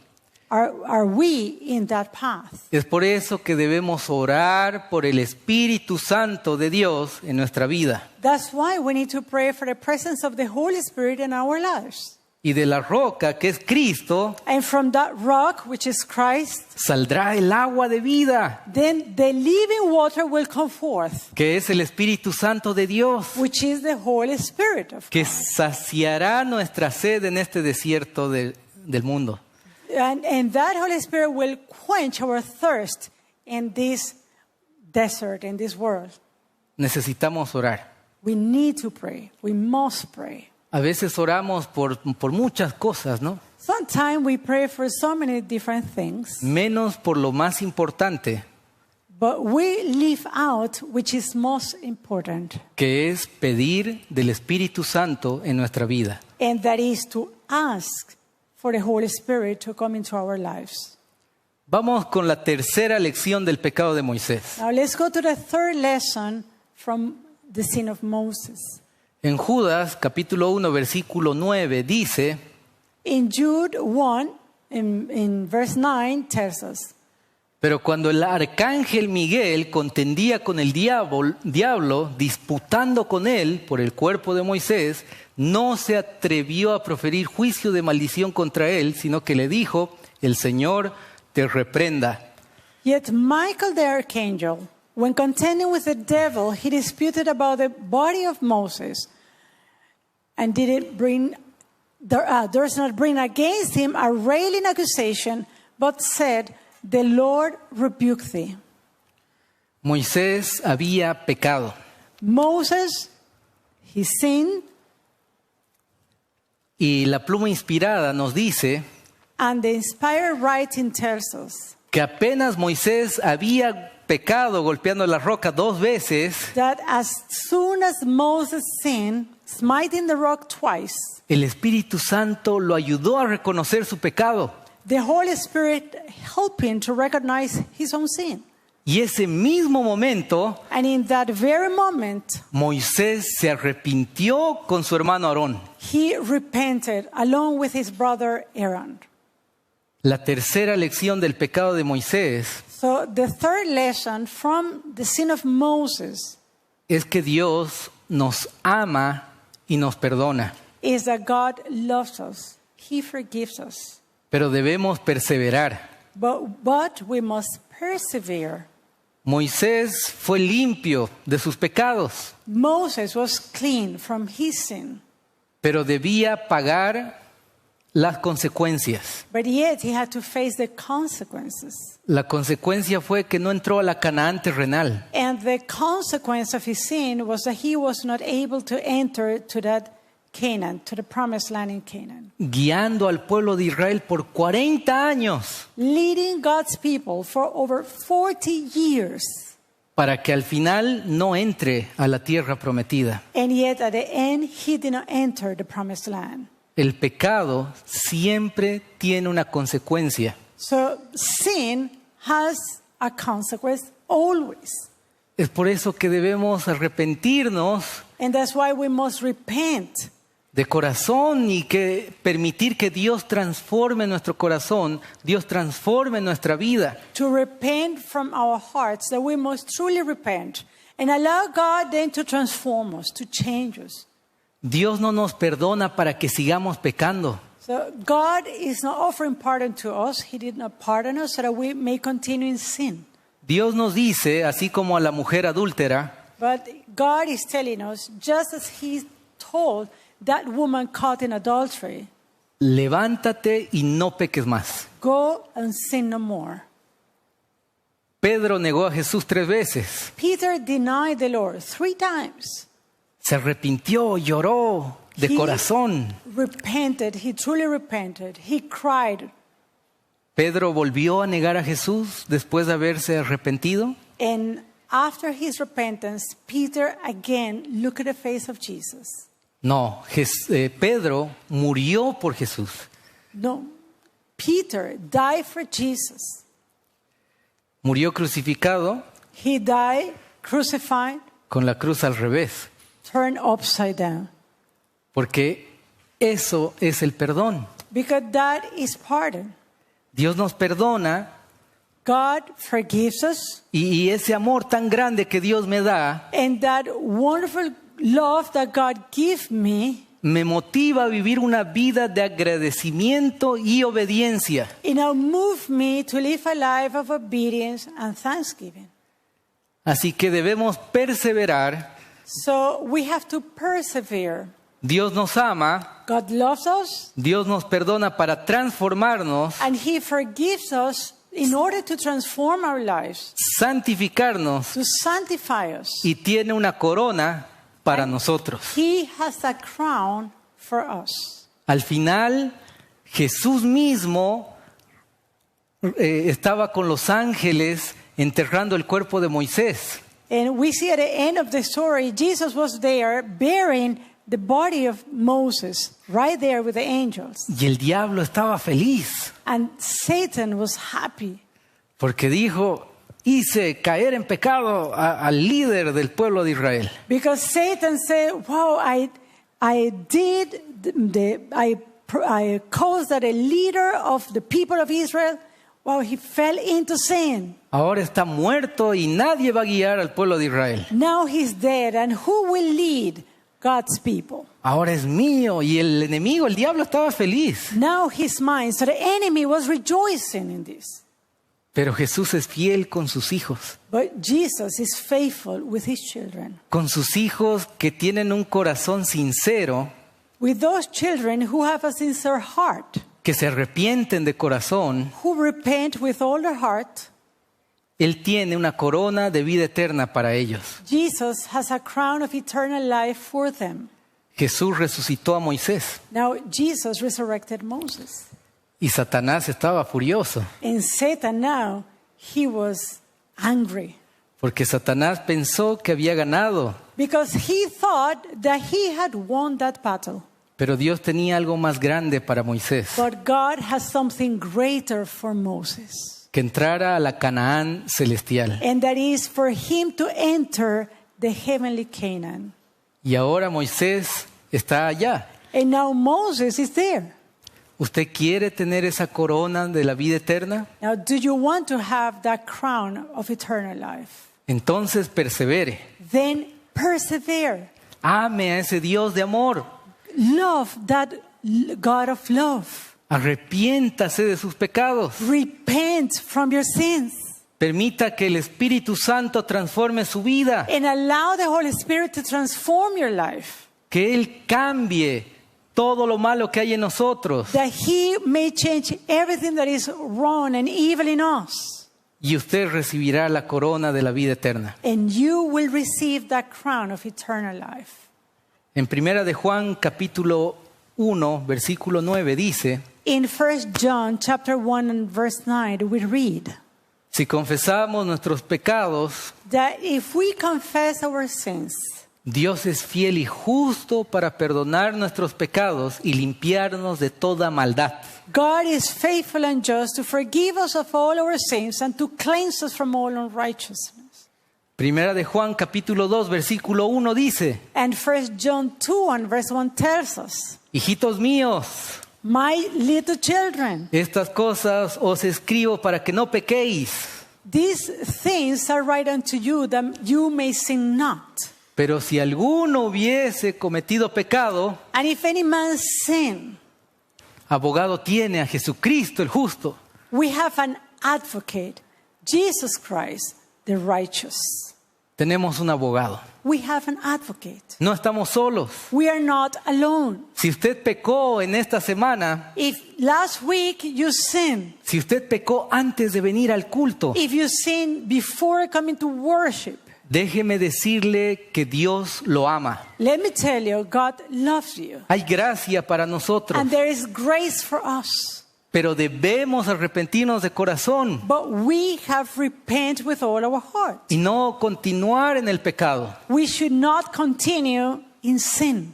Are we in that path? Es por eso que debemos orar por el Espíritu Santo de Dios en nuestra vida. That's why we need to pray for the presence of the Holy Spirit in our lives. Y de la roca que es Cristo And from that rock, which is Christ, saldrá el agua de vida, then the living water will come forth, que es el Espíritu Santo de Dios, which is the Holy Spirit of que God. saciará nuestra sed en este desierto del mundo. And that Holy Spirit will quench our thirst in this desert, in this world. Necesitamos orar. We need to pray. We must pray. A veces oramos por muchas cosas, ¿no? Sometimes we pray for so many different things, Menos por lo más importante, but we leave out which is most important, que es pedir del Espíritu Santo en nuestra vida. and that is to ask for the Holy Spirit to come into our lives. Vamos con la tercera lección del pecado de Moisés. Now let's go to the third lesson from the sin of Moses. En Judas capítulo 1 versículo 9 dice: In Jude 1, in verse 9, tells us, pero cuando el arcángel Miguel contendía con el diablo, disputando con él por el cuerpo de Moisés, no se atrevió a proferir juicio de maldición contra él, sino que le dijo: el Señor te reprenda. Yet Michael the archangel, when contending with the devil, he disputed about the body of Moses, and durst not bring against him a railing accusation, but said, the Lord rebuke thee. Moisés había pecado. Moses, he sinned, Y la pluma inspirada nos dice and the inspired writing tells us que apenas Moisés había pecado golpeando la roca 2 veces, that as soon as Moses sinned, smiting the rock twice, el Espíritu Santo lo ayudó a reconocer su pecado. the Holy Spirit helped him to recognize his own sin. Y ese mismo momento, And in that very moment, Moisés se arrepintió con su hermano Aarón. he repented along with his brother Aaron. La tercera lección del pecado de Moisés So the third lesson from the sin of Moses es que Dios nos ama y nos perdona, is that God loves us. He forgives us. pero debemos perseverar. But we must persevere. Moisés fue limpio de sus pecados, Moses was clean from his sin, pero debía pagar las consecuencias. But yet he had to face the consequences. La consecuencia fue que no entró a la Canaán terrenal. And the consequence of his sin was that he was not able to enter to that Canaan, to the promised land in Canaan. Guiando al pueblo de Israel por 40 años Leading God's people for over 40 years. para que al final no entre a la tierra prometida. And yet at the end, he did not enter the promised land. El pecado siempre tiene una consecuencia. So sin has a consequence always. Es por eso que debemos arrepentirnos And that's why we must repent. de corazón y que permitir que Dios transforme nuestro corazón, Dios transforme nuestra vida. To repent from our hearts, that we must truly repent and allow God then to transform us, to change us. Dios no nos perdona para que sigamos pecando. So God is not offering pardon to us. He did not pardon us so that we may continue in sin. Dios nos dice, así como a la mujer adúltera, But God is telling us, just as he told that woman caught in adultery, levántate y no peques más. go and sin no more. Pedro negó a Jesús 3 veces. Peter denied the Lord 3 times. Se arrepintió, lloró de He corazón. repented. He truly repented. He cried. Pedro volvió a negar a Jesús después de haberse arrepentido. And after his repentance, Peter again looked at the face of Jesus. No, Pedro murió por Jesús. No, Peter died for Jesus. Murió crucificado He died crucified, con la cruz al revés. turned upside down. Porque eso es el perdón. Because that is pardon. Dios nos perdona God forgives us, y ese amor tan grande que Dios me da and that wonderful love that God gives me, me motiva a vivir una vida de agradecimiento y obediencia. it now moves me to live a life of obedience and thanksgiving. Así que debemos perseverar. So we have to persevere. Dios nos ama, God loves us, Dios nos perdona para transformarnos, and He forgives us in order to transform our lives, santificarnos to sanctify us. y tiene una corona para nosotros. He has a crown for us. Al final, Jesús mismo estaba con los ángeles enterrando el cuerpo de Moisés. And we see at the end of the story, Jesus was there bearing the body of Moses right there with the angels. Y el diablo estaba feliz And Satan was happy porque dijo, hice caer en pecado al líder del pueblo de Israel. because Satan said, wow, I caused that a leader of the people of Israel, wow, he fell into sin. Ahora está muerto y nadie va a guiar al pueblo de Israel. Now he's dead, and who will lead God's people? Ahora es mío y el enemigo, el diablo estaba feliz. Now he's mine. So the enemy was rejoicing in this. Pero Jesús es fiel con sus hijos. But Jesus is faithful with his children. Con sus hijos que tienen un corazón sincero, With those children who have a sincere heart, que se arrepienten de corazón, who repent with all their heart, Él tiene una corona de vida eterna para ellos. Jesus has a crown of eternal life for them. Jesús resucitó a Moisés Now, Jesus resurrected Moses. y Satanás estaba furioso And Satan now, he was angry porque Satanás pensó que había ganado, because he thought that he had won that battle. pero Dios tenía algo más grande para Moisés, But God has something greater for Moses. que entrara a la Canaán celestial. And that is for him to enter the heavenly Canaan. Y ahora Moisés está allá. And now Moses is there. ¿Usted quiere tener esa corona de la vida eterna? Now, do you want to have that crown of eternal life? Entonces persevere. Then persevere. Ame a ese Dios de amor. Love that God of love. Arrepiéntase de sus pecados. Repent from your sins. Permita que el Espíritu Santo transforme su vida. And allow the Holy Spirit to transform your life. Que Él cambie todo lo malo que hay en nosotros. that He may change everything that is wrong and evil in us. Y usted recibirá la corona de la vida eterna. And you will receive that crown of eternal life. En Primera de Juan, capítulo 1, versículo 9, dice: In 1 John chapter 1 and verse 9, we read si confesamos nuestros pecados, that if we confess our sins, Dios es fiel y justo para perdonar nuestros pecados y limpiarnos de toda maldad. God is faithful and just to forgive us of all our sins and to cleanse us from all unrighteousness. Primera de Juan, capítulo 2, versículo 1 dice: And 1 John 2 and verse 1 tells us, hijitos míos, my little children, estas cosas os escribo para que no pequéis. these things are right unto you that you may sin not. Pero si alguno hubiese cometido pecado, And if any man sin, abogado tiene a Jesucristo el justo. we have an advocate, Jesus Christ, the righteous. Tenemos un abogado. We have an advocate. No estamos solos. We are not alone. Si usted pecó en esta semana, If last week you sinned, si usted pecó antes de venir al culto, if you sinned before coming to worship, déjeme decirle que Dios lo ama. let me tell you, God loves you. Hay gracia para nosotros, And there is grace for us. pero debemos arrepentirnos de corazón But we have repent with all our heart. y no continuar en el pecado. We should not continue in sin.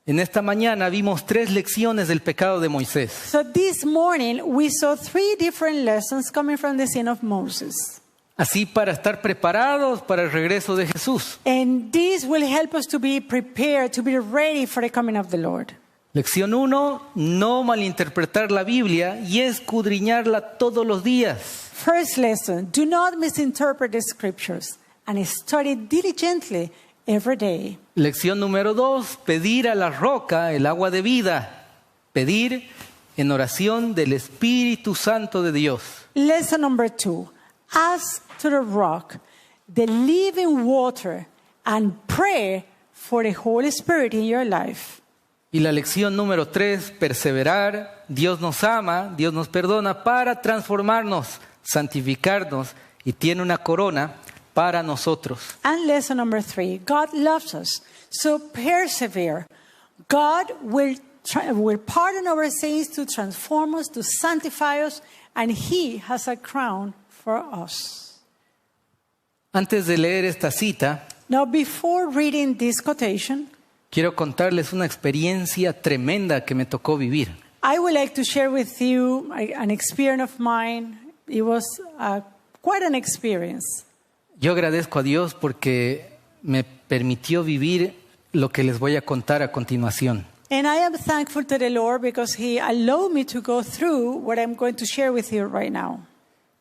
En esta mañana vimos 3 lecciones del pecado de Moisés. So this morning we saw 3 different lessons coming from the sin of Moses. Así para estar preparados para el regreso de Jesús. And this will help us to be prepared, to be ready for the coming of the Lord. Lección 1, no malinterpretar la Biblia y escudriñarla todos los días. First lesson, do not misinterpret the scriptures and study diligently every day. Lección número 2, pedir a la roca el agua de vida. Pedir en oración del Espíritu Santo de Dios. Lesson number 2, ask to the rock, the living water, and pray for the Holy Spirit in your life. Y la lección número 3, perseverar. Dios nos ama, Dios nos perdona para transformarnos, santificarnos y tiene una corona para nosotros. And lesson number 3, God loves us, so persevere. God will pardon our sins to transform us, to sanctify us, and He has a crown for us. Antes de leer esta cita, Now, before reading this quotation, quiero contarles una experiencia tremenda que me tocó vivir. I would like to share with you an experience of mine. It was quite an experience. Yo agradezco a Dios porque me permitió vivir lo que les voy a contar a continuación. And I am thankful to the Lord because He allowed me to go through what I'm going to share with you right now.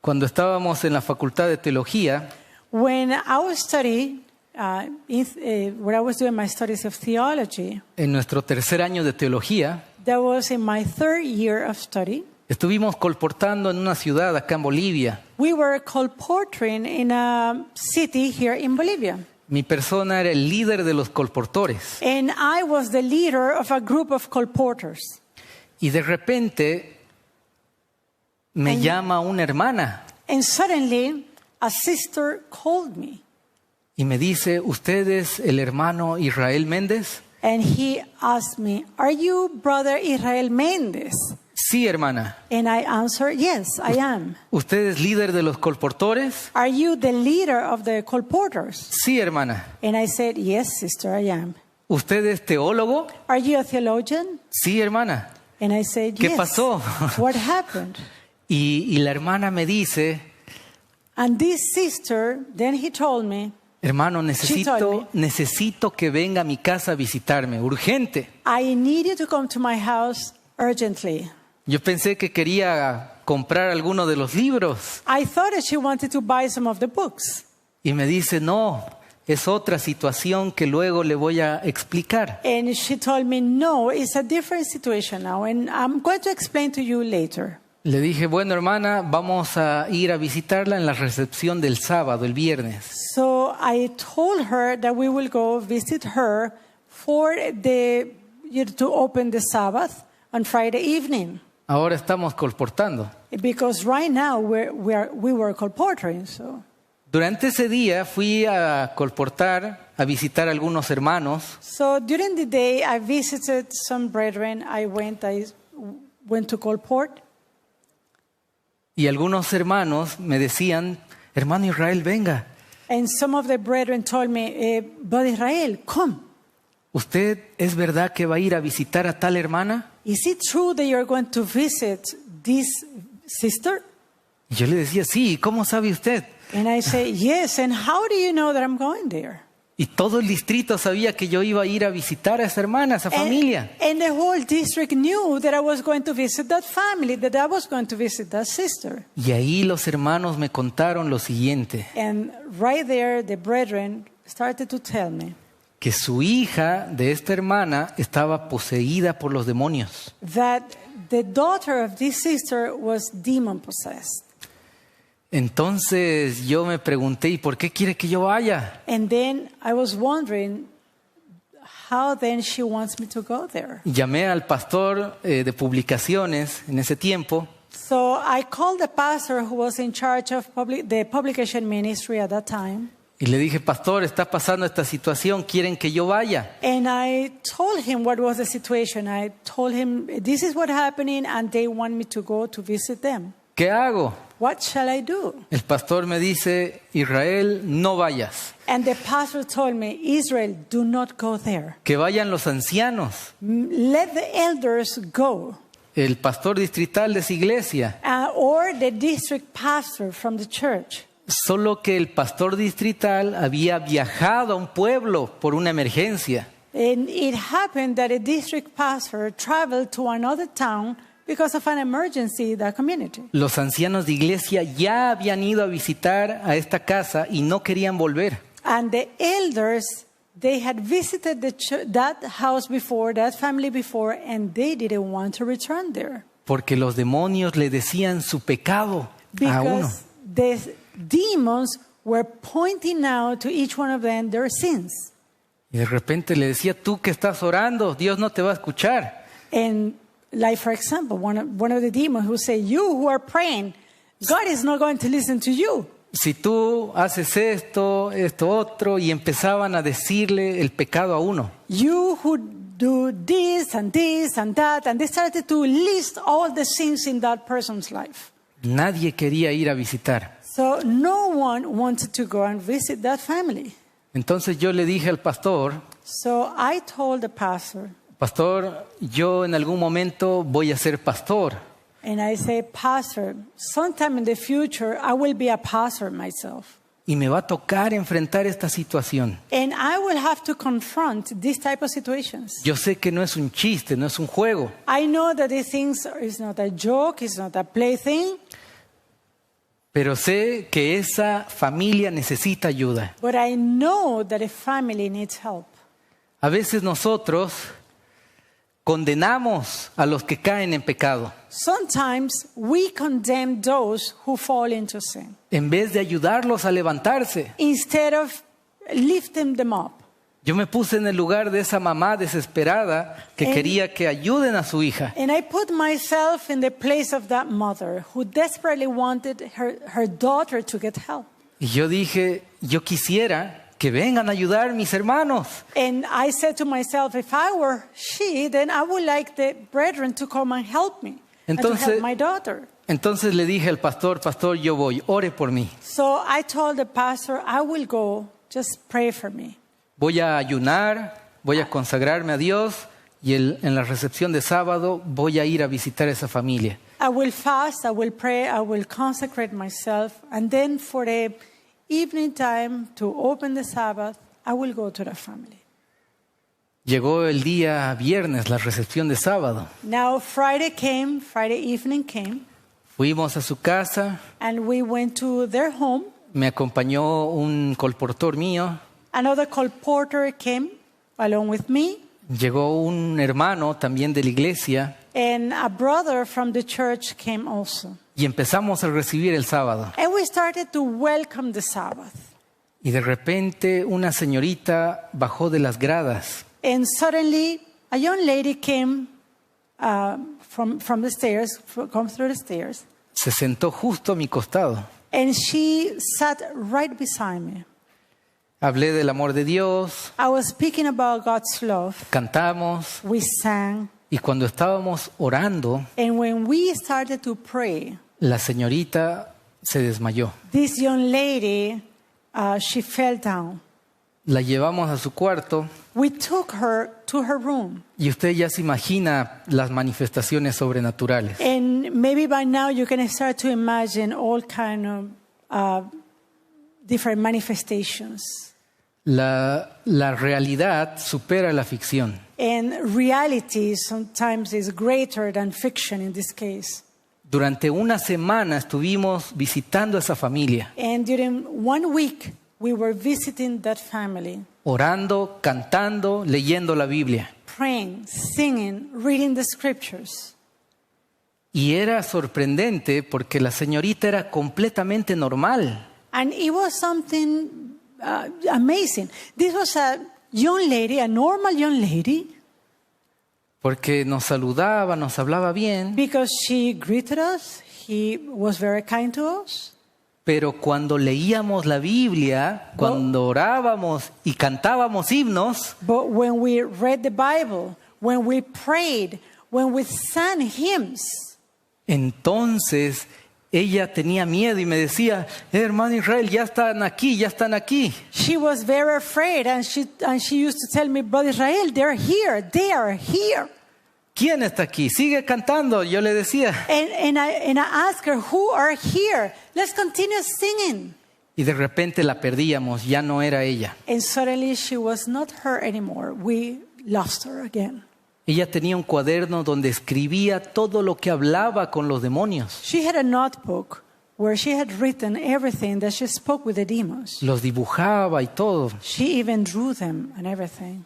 Cuando estábamos en la Facultad de Teología, When I was studying, when I was doing my studies of theology, en nuestro tercer año de teología, that was in my 3rd year of study, estuvimos colportando en una ciudad acá en Bolivia. we were colportering in a city here in Bolivia. Mi persona era el líder de los colportores. And I was the leader of a group of colporters. Y de repente me llama una hermana And suddenly, a sister called me. y me dice, ¿usted es el hermano Israel Méndez? And he asked me, are you brother Israel Méndez? Sí, hermana. And I answered, yes, I am. ¿Usted es líder de los colportores? Are you the leader of the colporters? Sí, hermana. And I said, yes, sister, I am. ¿Usted es teólogo? Are you a theologian? Sí, hermana. And I said, ¿Qué yes. pasó? What happened? Y la hermana me dice, And this sister, then he told me, hermano, She told necesito que venga a mi casa a visitarme, urgente. I need you to come to my house urgently. Yo pensé que quería comprar alguno de los libros I thought that she wanted to buy some of the books. y me dice, no, es otra situación que luego le voy a explicar. And she told me, no, it's a different situation now, and I'm going to explain to you later. Le dije, bueno, hermana, vamos a ir a visitarla en la recepción del sábado, el viernes. So I told her that we will go visit her for the to open the Sabbath on Friday evening. Ahora estamos colportando. Because right now we were colportering. So. Durante ese día fui a colportar, a visitar a algunos hermanos. So during the day I visited some brethren. I went to colport. Y algunos hermanos me decían, hermano Israel, venga. And some of the brethren told me, Brother Israel, come. ¿Usted es verdad que va a ir a visitar a tal hermana? Is it true that you're going to visit this sister? Y yo le decía, sí, ¿cómo sabe usted? And I say, yes, and how do you know that I'm going there? Y todo el distrito sabía que yo iba a ir a visitar a esa hermana, a esa familia. And the whole district knew that I was going to visit that family, that I was going to visit that sister. Y ahí los hermanos me contaron lo siguiente, And right there, the brethren started to tell me que su hija de esta hermana estaba poseída por los demonios. that the daughter of this sister was demon-possessed. Entonces yo me pregunté, ¿y por qué quiere que yo vaya? And then I was wondering how then she wants me to go there. Llamé al pastor de publicaciones en ese tiempo So I called the pastor who was in charge of the publication ministry at that time. y le dije, pastor, está pasando esta situación, quieren que yo vaya. And I told him what was the situation. I told him, this is what's happening, and they want me to go to visit them. ¿Qué hago? What shall I do? El pastor me dice, Israel, no vayas, And the pastor told me, Israel, do not go there. que vayan los ancianos. Let the elders go. El pastor distrital de esa iglesia. Or the district pastor from the church. Solo que el pastor distrital había viajado a un pueblo por una emergencia. And it happened that a district pastor traveled to another town because of an emergency in that community. Los ancianos de iglesia ya habían ido a visitar a esta casa y no querían volver. And the elders, they had visited that house before, that family before, and they didn't want to return there. Porque los demonios le decían su pecado a uno. Because the demons were pointing out to each one of them their sins. Y de repente le decía, tú que estás orando, Dios no te va a escuchar. And like, for example, one of the demons who say, you who are praying, God is not going to listen to you. Si tú haces esto, esto otro, y empezaban a decirle el pecado a uno. You who do this and this and that, and they started to list all the sins in that person's life. Nadie quería ir a visitar. So no one wanted to go and visit that family. Entonces yo le dije al pastor, So I told the pastor, pastor, yo en algún momento voy a ser pastor. and I say, Pastor, sometime in the future, I will be a pastor myself. Y me va a tocar enfrentar esta situación. And I will have to confront these type of situations. Yo sé que no es un chiste, no es un juego. I know that these things is not a joke, it's not a plaything, Pero sé que esa familia necesita ayuda. but I know that a family needs help. A veces nosotros condenamos a los que caen en pecado Sometimes we condemn those who fall into sin en vez de ayudarlos a levantarse. instead of lifting them up. Yo me puse en el lugar de esa mamá desesperada que quería que ayuden a su hija. And I put myself in the place of that mother who desperately wanted her daughter to get help. Y yo dije, yo quisiera que vengan a ayudar mis hermanos. And I said to myself, if I were she, then I would like the brethren to come and help me and to help my daughter. Entonces le dije al pastor, pastor, yo voy, ore por mí. So I told the pastor, I will go, just pray for me. Voy a ayunar, voy a consagrarme a Dios y en la recepción de sábado voy a ir a visitar a esa familia. I will fast, I will pray, I will consecrate myself, and then for the evening time to open the Sabbath, I will go to the family. Llegó el día viernes, la recepción de sábado. Now Friday evening came, Fuimos a su casa, and we went to their home. me acompañó un colportor mío, Another colporter came along with me, llegó un hermano también de la iglesia and a brother from the church came also. y empezamos a recibir el sábado. And we started to welcome the Sabbath. Y de repente una señorita bajó de las gradas And suddenly a young lady came from the stairs, come through the stairs, se sentó justo a mi costado. and she sat right beside me. Hablé del amor de Dios, I was speaking about God's love. cantamos, We sang, y cuando estábamos orando, and when we started to pray, la señorita se desmayó. this young lady, she fell down. La llevamos a su cuarto We took her to her room. y usted ya se imagina las manifestaciones sobrenaturales. And maybe by now you can start to imagine all kind of different manifestations. La realidad supera la ficción. And reality sometimes is greater than fiction in this case. Durante una semana estuvimos visitando a esa familia, And during 1 week, we were visiting that family, orando, cantando, leyendo la Biblia. praying, singing, reading the scriptures. Y era sorprendente porque la señorita era completamente normal. And it was something amazing. This was a young lady, a normal young lady, Porque nos saludaba, nos hablaba bien, because she greeted us. He was very kind to us. pero cuando leíamos la Biblia, cuando orábamos y cantábamos himnos, But when we read the Bible, when we prayed, when we sang hymns, entonces ella tenía miedo y me decía, hermano Israel, ya están aquí, ya están aquí. she was very afraid, and she used to tell me, Brother Israel, they are here. ¿Quién está aquí? Sigue cantando, yo le decía. And I asked her, who are here? Let's continue singing. Y de repente la perdíamos, ya no era ella. And suddenly she was not her anymore. We lost her again. Ella tenía un cuaderno donde escribía todo lo que hablaba con los demonios. She had a notebook where she had written everything that she spoke with the demons. Los dibujaba y todo. She even drew them and everything.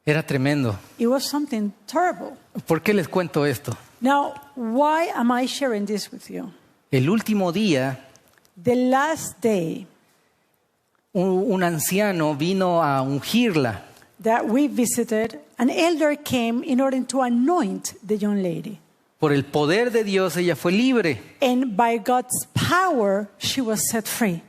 Era tremendo. It was something terrible. ¿Por qué les cuento esto? Now, why am I sharing this with you? El último día, The last day un anciano vino a ungirla. that we visited, an elder came in order to anoint the young lady. Por el poder de Dios ella fue libre. And by God's power, she was set free.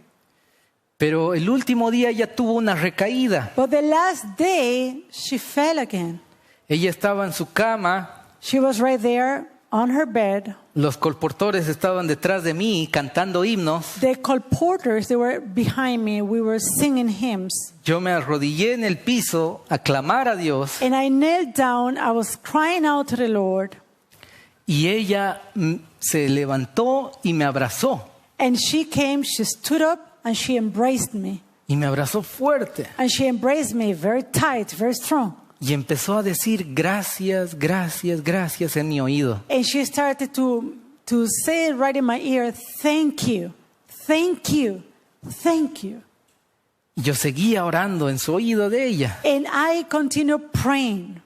Pero el último día ella tuvo una recaída. But the last day, she fell again. Ella estaba en su cama, She was right there on her bed. los colportores estaban detrás de mí cantando himnos. The colporteurs, they were behind me. We were singing hymns. Yo me arrodillé en el piso a clamar a Dios And I knelt down. I was crying out to the Lord. y ella se levantó y me abrazó. And she came, she stood up, and she embraced me. Y me abrazó fuerte. And she embraced me very tight, very strong. Y empezó a decir gracias, gracias, gracias en mi oído. And she started to say right in my ear, thank you, thank you, thank you. Y yo seguía orando en su oído de ella. And I continued praying.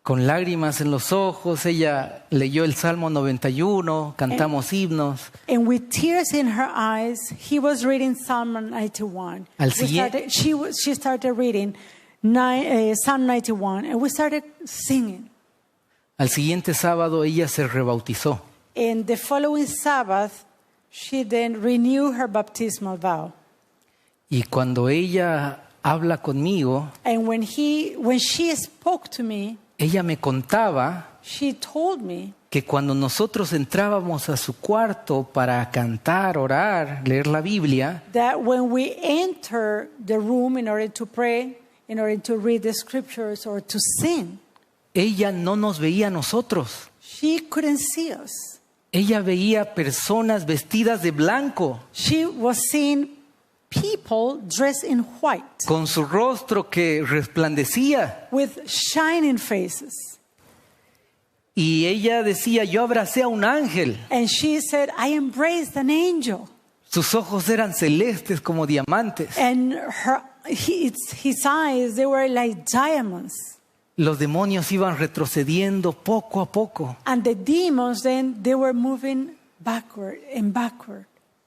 Con lágrimas en los ojos, ella leyó el Salmo 91, cantamos himnos. And with tears in her eyes, he was reading Psalm 91. Al siguiente- She started reading Psalm 91, and we started singing. Al siguiente sábado ella se rebautizó. And the following Sabbath, she then renewed her baptismal vow. Y cuando ella habla conmigo, And when she spoke to me, ella me contaba she told me que cuando nosotros entrábamos a su cuarto para cantar, orar, leer la Biblia, that when we enter the room in order to pray, in order to read the scriptures or to sing, ella no nos veía a nosotros. she couldn't see us. Ella veía personas vestidas de blanco, She was seeing people dressed in white con su rostro que resplandecía. with shining faces. Y ella decía, yo abracé a un ángel. And she said, I embraced an angel. Sus ojos eran celestes como diamantes. And his eyes, they were like diamonds. Los demonios iban retrocediendo poco a poco. And the demons, then, they were moving backward and backward.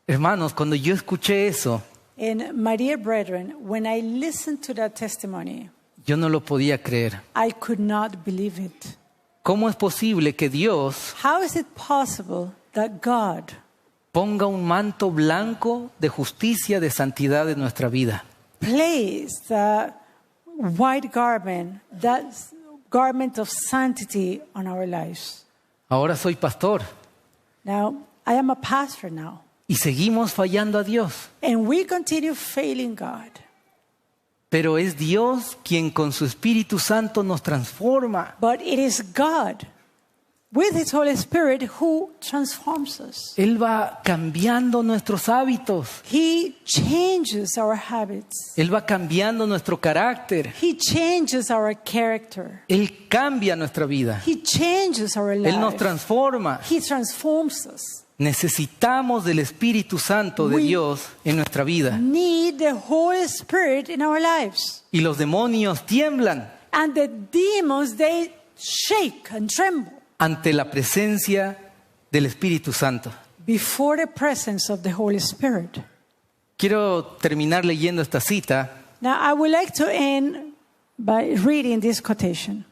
Hermanos, cuando yo escuché eso, And my dear brethren, when I listened to that testimony, Yo no lo podía creer. I could not believe it. ¿Cómo es posible que Dios How is it possible that God ponga un manto blanco de justicia, de santidad en nuestra vida? placed the white garment, that garment of sanctity on our lives? Ahora soy pastor Now, I am a pastor now, y seguimos fallando a Dios. and we continue failing God. Pero es Dios quien con su Espíritu Santo nos transforma. But it is God with His Holy Spirit who transforms us. Él va cambiando nuestros hábitos. He changes our habits. Él va cambiando nuestro carácter. He changes our character. Él cambia nuestra vida. He changes our Él nos life. transforma. He transforms us. Necesitamos del Espíritu Santo de We- Dios en nuestra vida. Need the Holy Spirit in our lives. Y los demonios tiemblan And the demons, they shake and tremble ante la presencia del Espíritu Santo. before the presence of the Holy Spirit. Quiero terminar leyendo esta cita Now, I would like to end by reading this quotation.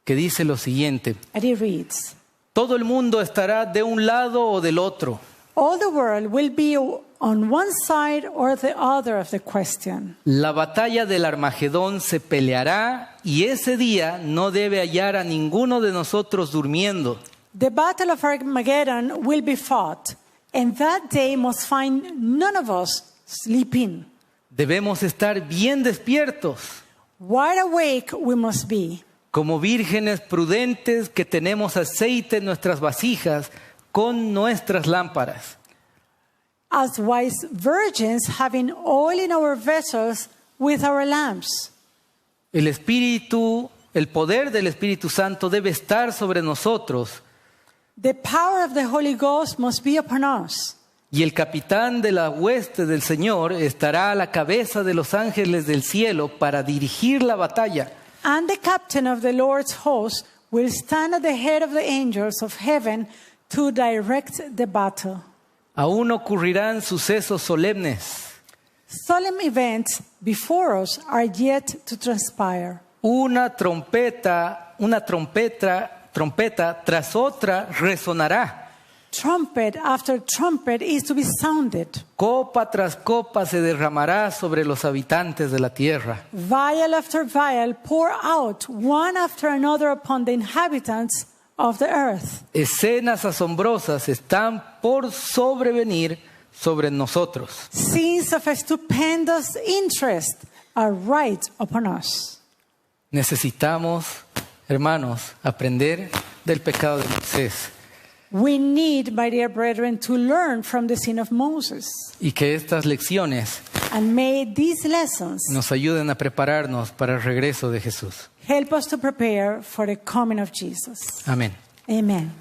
que dice lo siguiente: And it reads, todo el mundo estará de un lado o del otro, all the world will be on one side or the other of the question. la batalla del Armagedón se peleará y ese día no debe hallar a ninguno de nosotros durmiendo. The battle of Armageddon will be fought, and that day must find none of us sleeping. Debemos estar bien despiertos, Wide awake we must be, como vírgenes prudentes que tenemos aceite en nuestras vasijas con nuestras lámparas. as wise virgins having oil in our vessels with our lamps. El poder del Espíritu Santo debe estar sobre nosotros, The power of the Holy Ghost must be upon us. y el capitán de la hueste del Señor estará a la cabeza de los ángeles del cielo para dirigir la batalla. And the captain of the Lord's host will stand at the head of the angels of heaven to direct the battle. Aún ocurrirán sucesos solemnes. Solemn events before us are yet to transpire. Una trompeta tras otra resonará. Trumpet after trumpet is to be sounded. Copa tras copa se derramará sobre los habitantes de la tierra. Vial after vial pour out one after another upon the inhabitants of the earth. Escenas asombrosas están por sobrevenir sobre nosotros. Scenes of stupendous interest are right upon us. Necesitamos, hermanos, aprender del pecado de Moisés We need, my dear brethren, to learn from the sin of Moses. y que estas lecciones And may these lessons nos ayuden a prepararnos para el regreso de Jesús. help us to prepare for the coming of Jesus. Amén. Amen.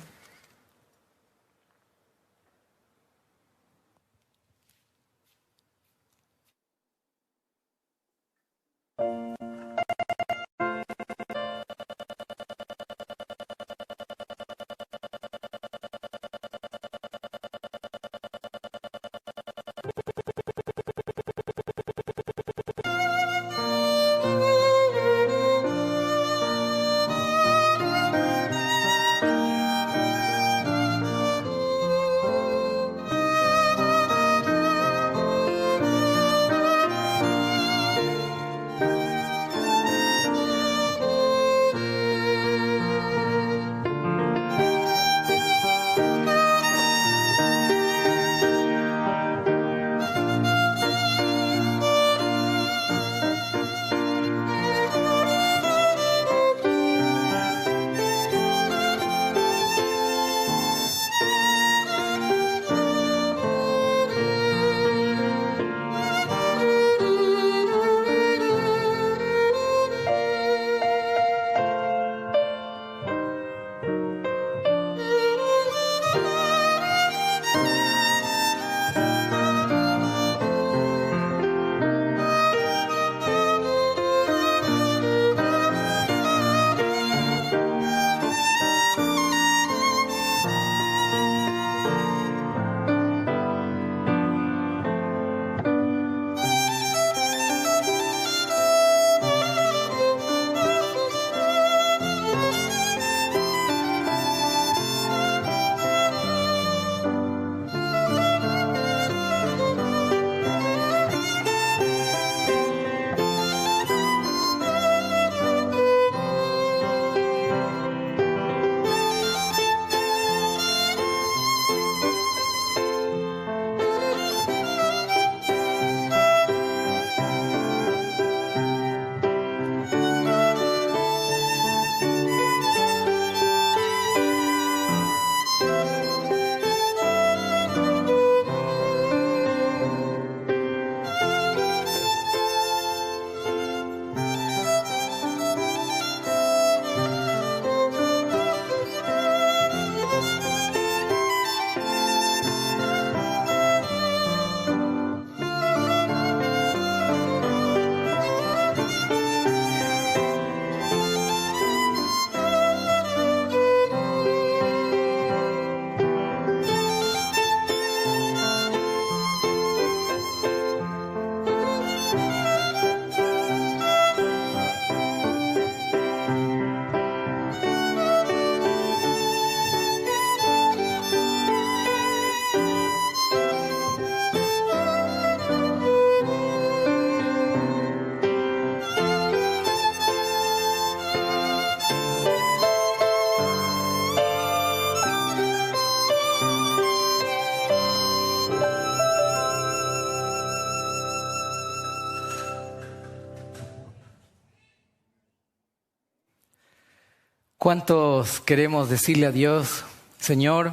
¿Cuántos queremos decirle a Dios, Señor,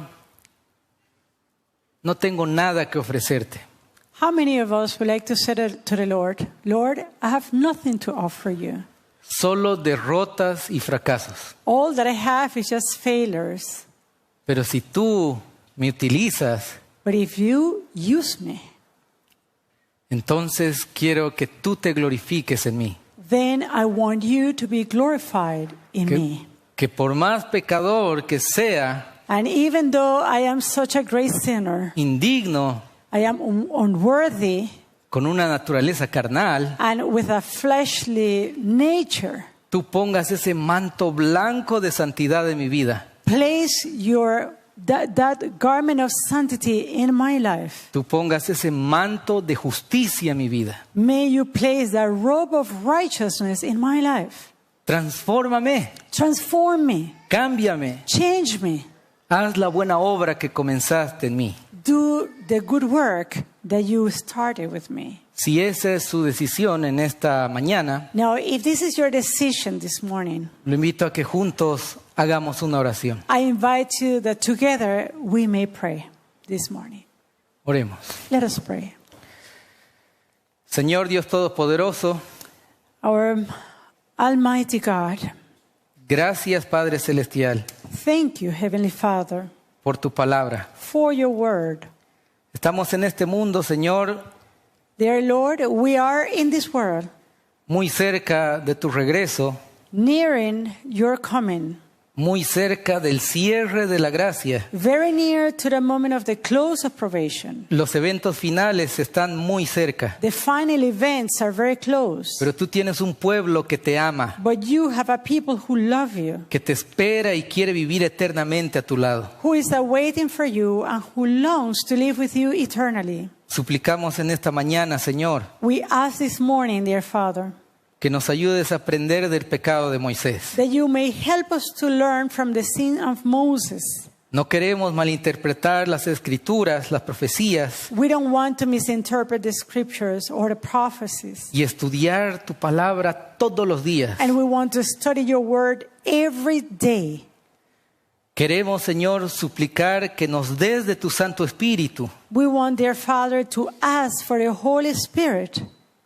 no tengo nada que ofrecerte? How many of us would like to say to the Lord, Lord, I have nothing to offer you. Solo derrotas y fracasos. All that I have is just failures. Pero si tú me utilizas, But if you use me, entonces quiero que tú te glorifiques en mí. then I want you to be glorified in me. Que por más pecador que sea, And even though I am such a great sinner, indigno, I am unworthy, con una naturaleza carnal, and with a fleshly nature, tú pongas ese manto blanco de santidad en mi vida. place that garment of sanctity in my life. Tú pongas ese manto de justicia en mi vida. May you place that robe of righteousness in my life. Transfórmame, Transform me, cámbiame, change me, haz la buena obra que comenzaste en mí. do the good work that you started with me. Si esa es su decisión en esta mañana, Now, if this is your decision this morning, lo invito a que juntos hagamos una oración. I invite you that together we may pray this morning. Oremos. Let us pray. Señor Dios Todopoderoso, Our Almighty God, gracias Padre Celestial thank you, Heavenly Father, por tu palabra. for your word. Estamos en este mundo, Señor, Dear Lord, we are in this world, muy cerca de tu regreso, nearing your coming, muy cerca del cierre de la gracia. very near to the moment of the close of probation. Los eventos finales están muy cerca, The final events are very close, pero tú tienes un pueblo que te ama, but you have a people who love you, que te espera y quiere vivir eternamente a tu lado. who is waiting for you and who longs to live with you eternally. Suplicamos en esta mañana, Señor, We ask this morning, dear Father, que nos ayudes a aprender del pecado de Moisés. that you may help us to learn from the sin of Moses. No queremos malinterpretar las escrituras, las profecías We don't want to misinterpret the scriptures or the prophecies. y estudiar tu palabra todos los días. And we want to study your word every day. Queremos, Señor, suplicar que nos des de tu Santo Espíritu We want, dear Father, to ask for the Holy Spirit.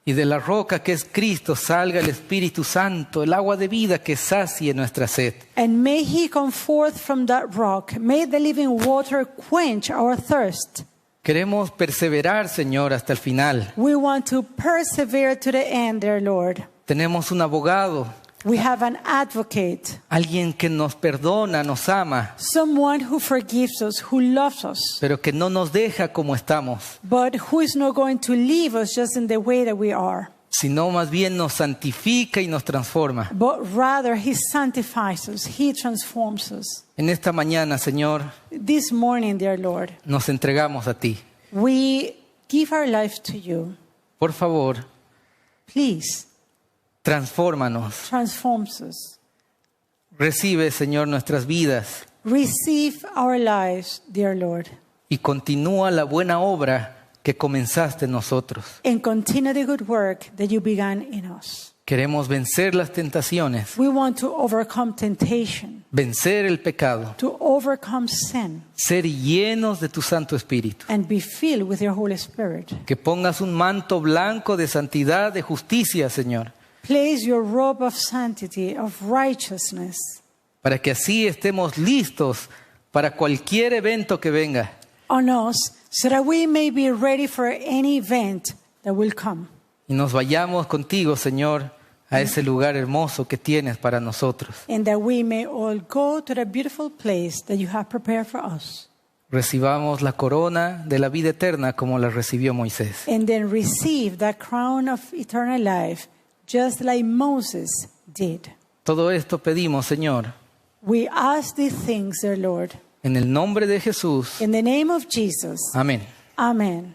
y de la roca que es Cristo salga el Espíritu Santo, el agua de vida que sacie nuestra sed. And may he come forth from that rock. May the living water quench our thirst. Queremos perseverar, Señor, hasta el final. We want to persevere to the end, dear Lord. Tenemos un abogado, We have an advocate, alguien que nos perdona, nos ama, someone who forgives us, who loves us, pero que no nos deja como estamos, but who is not going to leave us just in the way that we are. sino más bien nos santifica y nos transforma. But rather, he sanctifies us, he transforms us. En esta mañana, Señor, This morning, dear Lord, nos entregamos a ti. we give our life to you. Por favor, Please, transfórmanos. transform us. Recibe, Señor, nuestras vidas Receive our lives, dear Lord, y continúa la buena obra que comenzaste en nosotros. and continue the good work that you began in us. Queremos vencer las tentaciones, We want to overcome temptation, vencer el pecado, to overcome sin, ser llenos de tu Santo Espíritu. and be filled with your Holy Spirit. Que pongas un manto blanco de santidad, de justicia, Señor, Place your robe of sanctity, of righteousness, para que así estemos listos para cualquier evento que venga. on us, so that we may be ready for any event that will come. Y nos vayamos contigo, Señor, a ese lugar hermoso que tienes para nosotros. And that we may all go to the beautiful place that you have prepared for us. Recibamos la corona de la vida eterna como la recibió Moisés. And then receive that crown of eternal life, just like Moses did. Todo esto pedimos, Señor, We ask these things, dear Lord, en el nombre de Jesús. in the name of Jesus. Amén. Amen.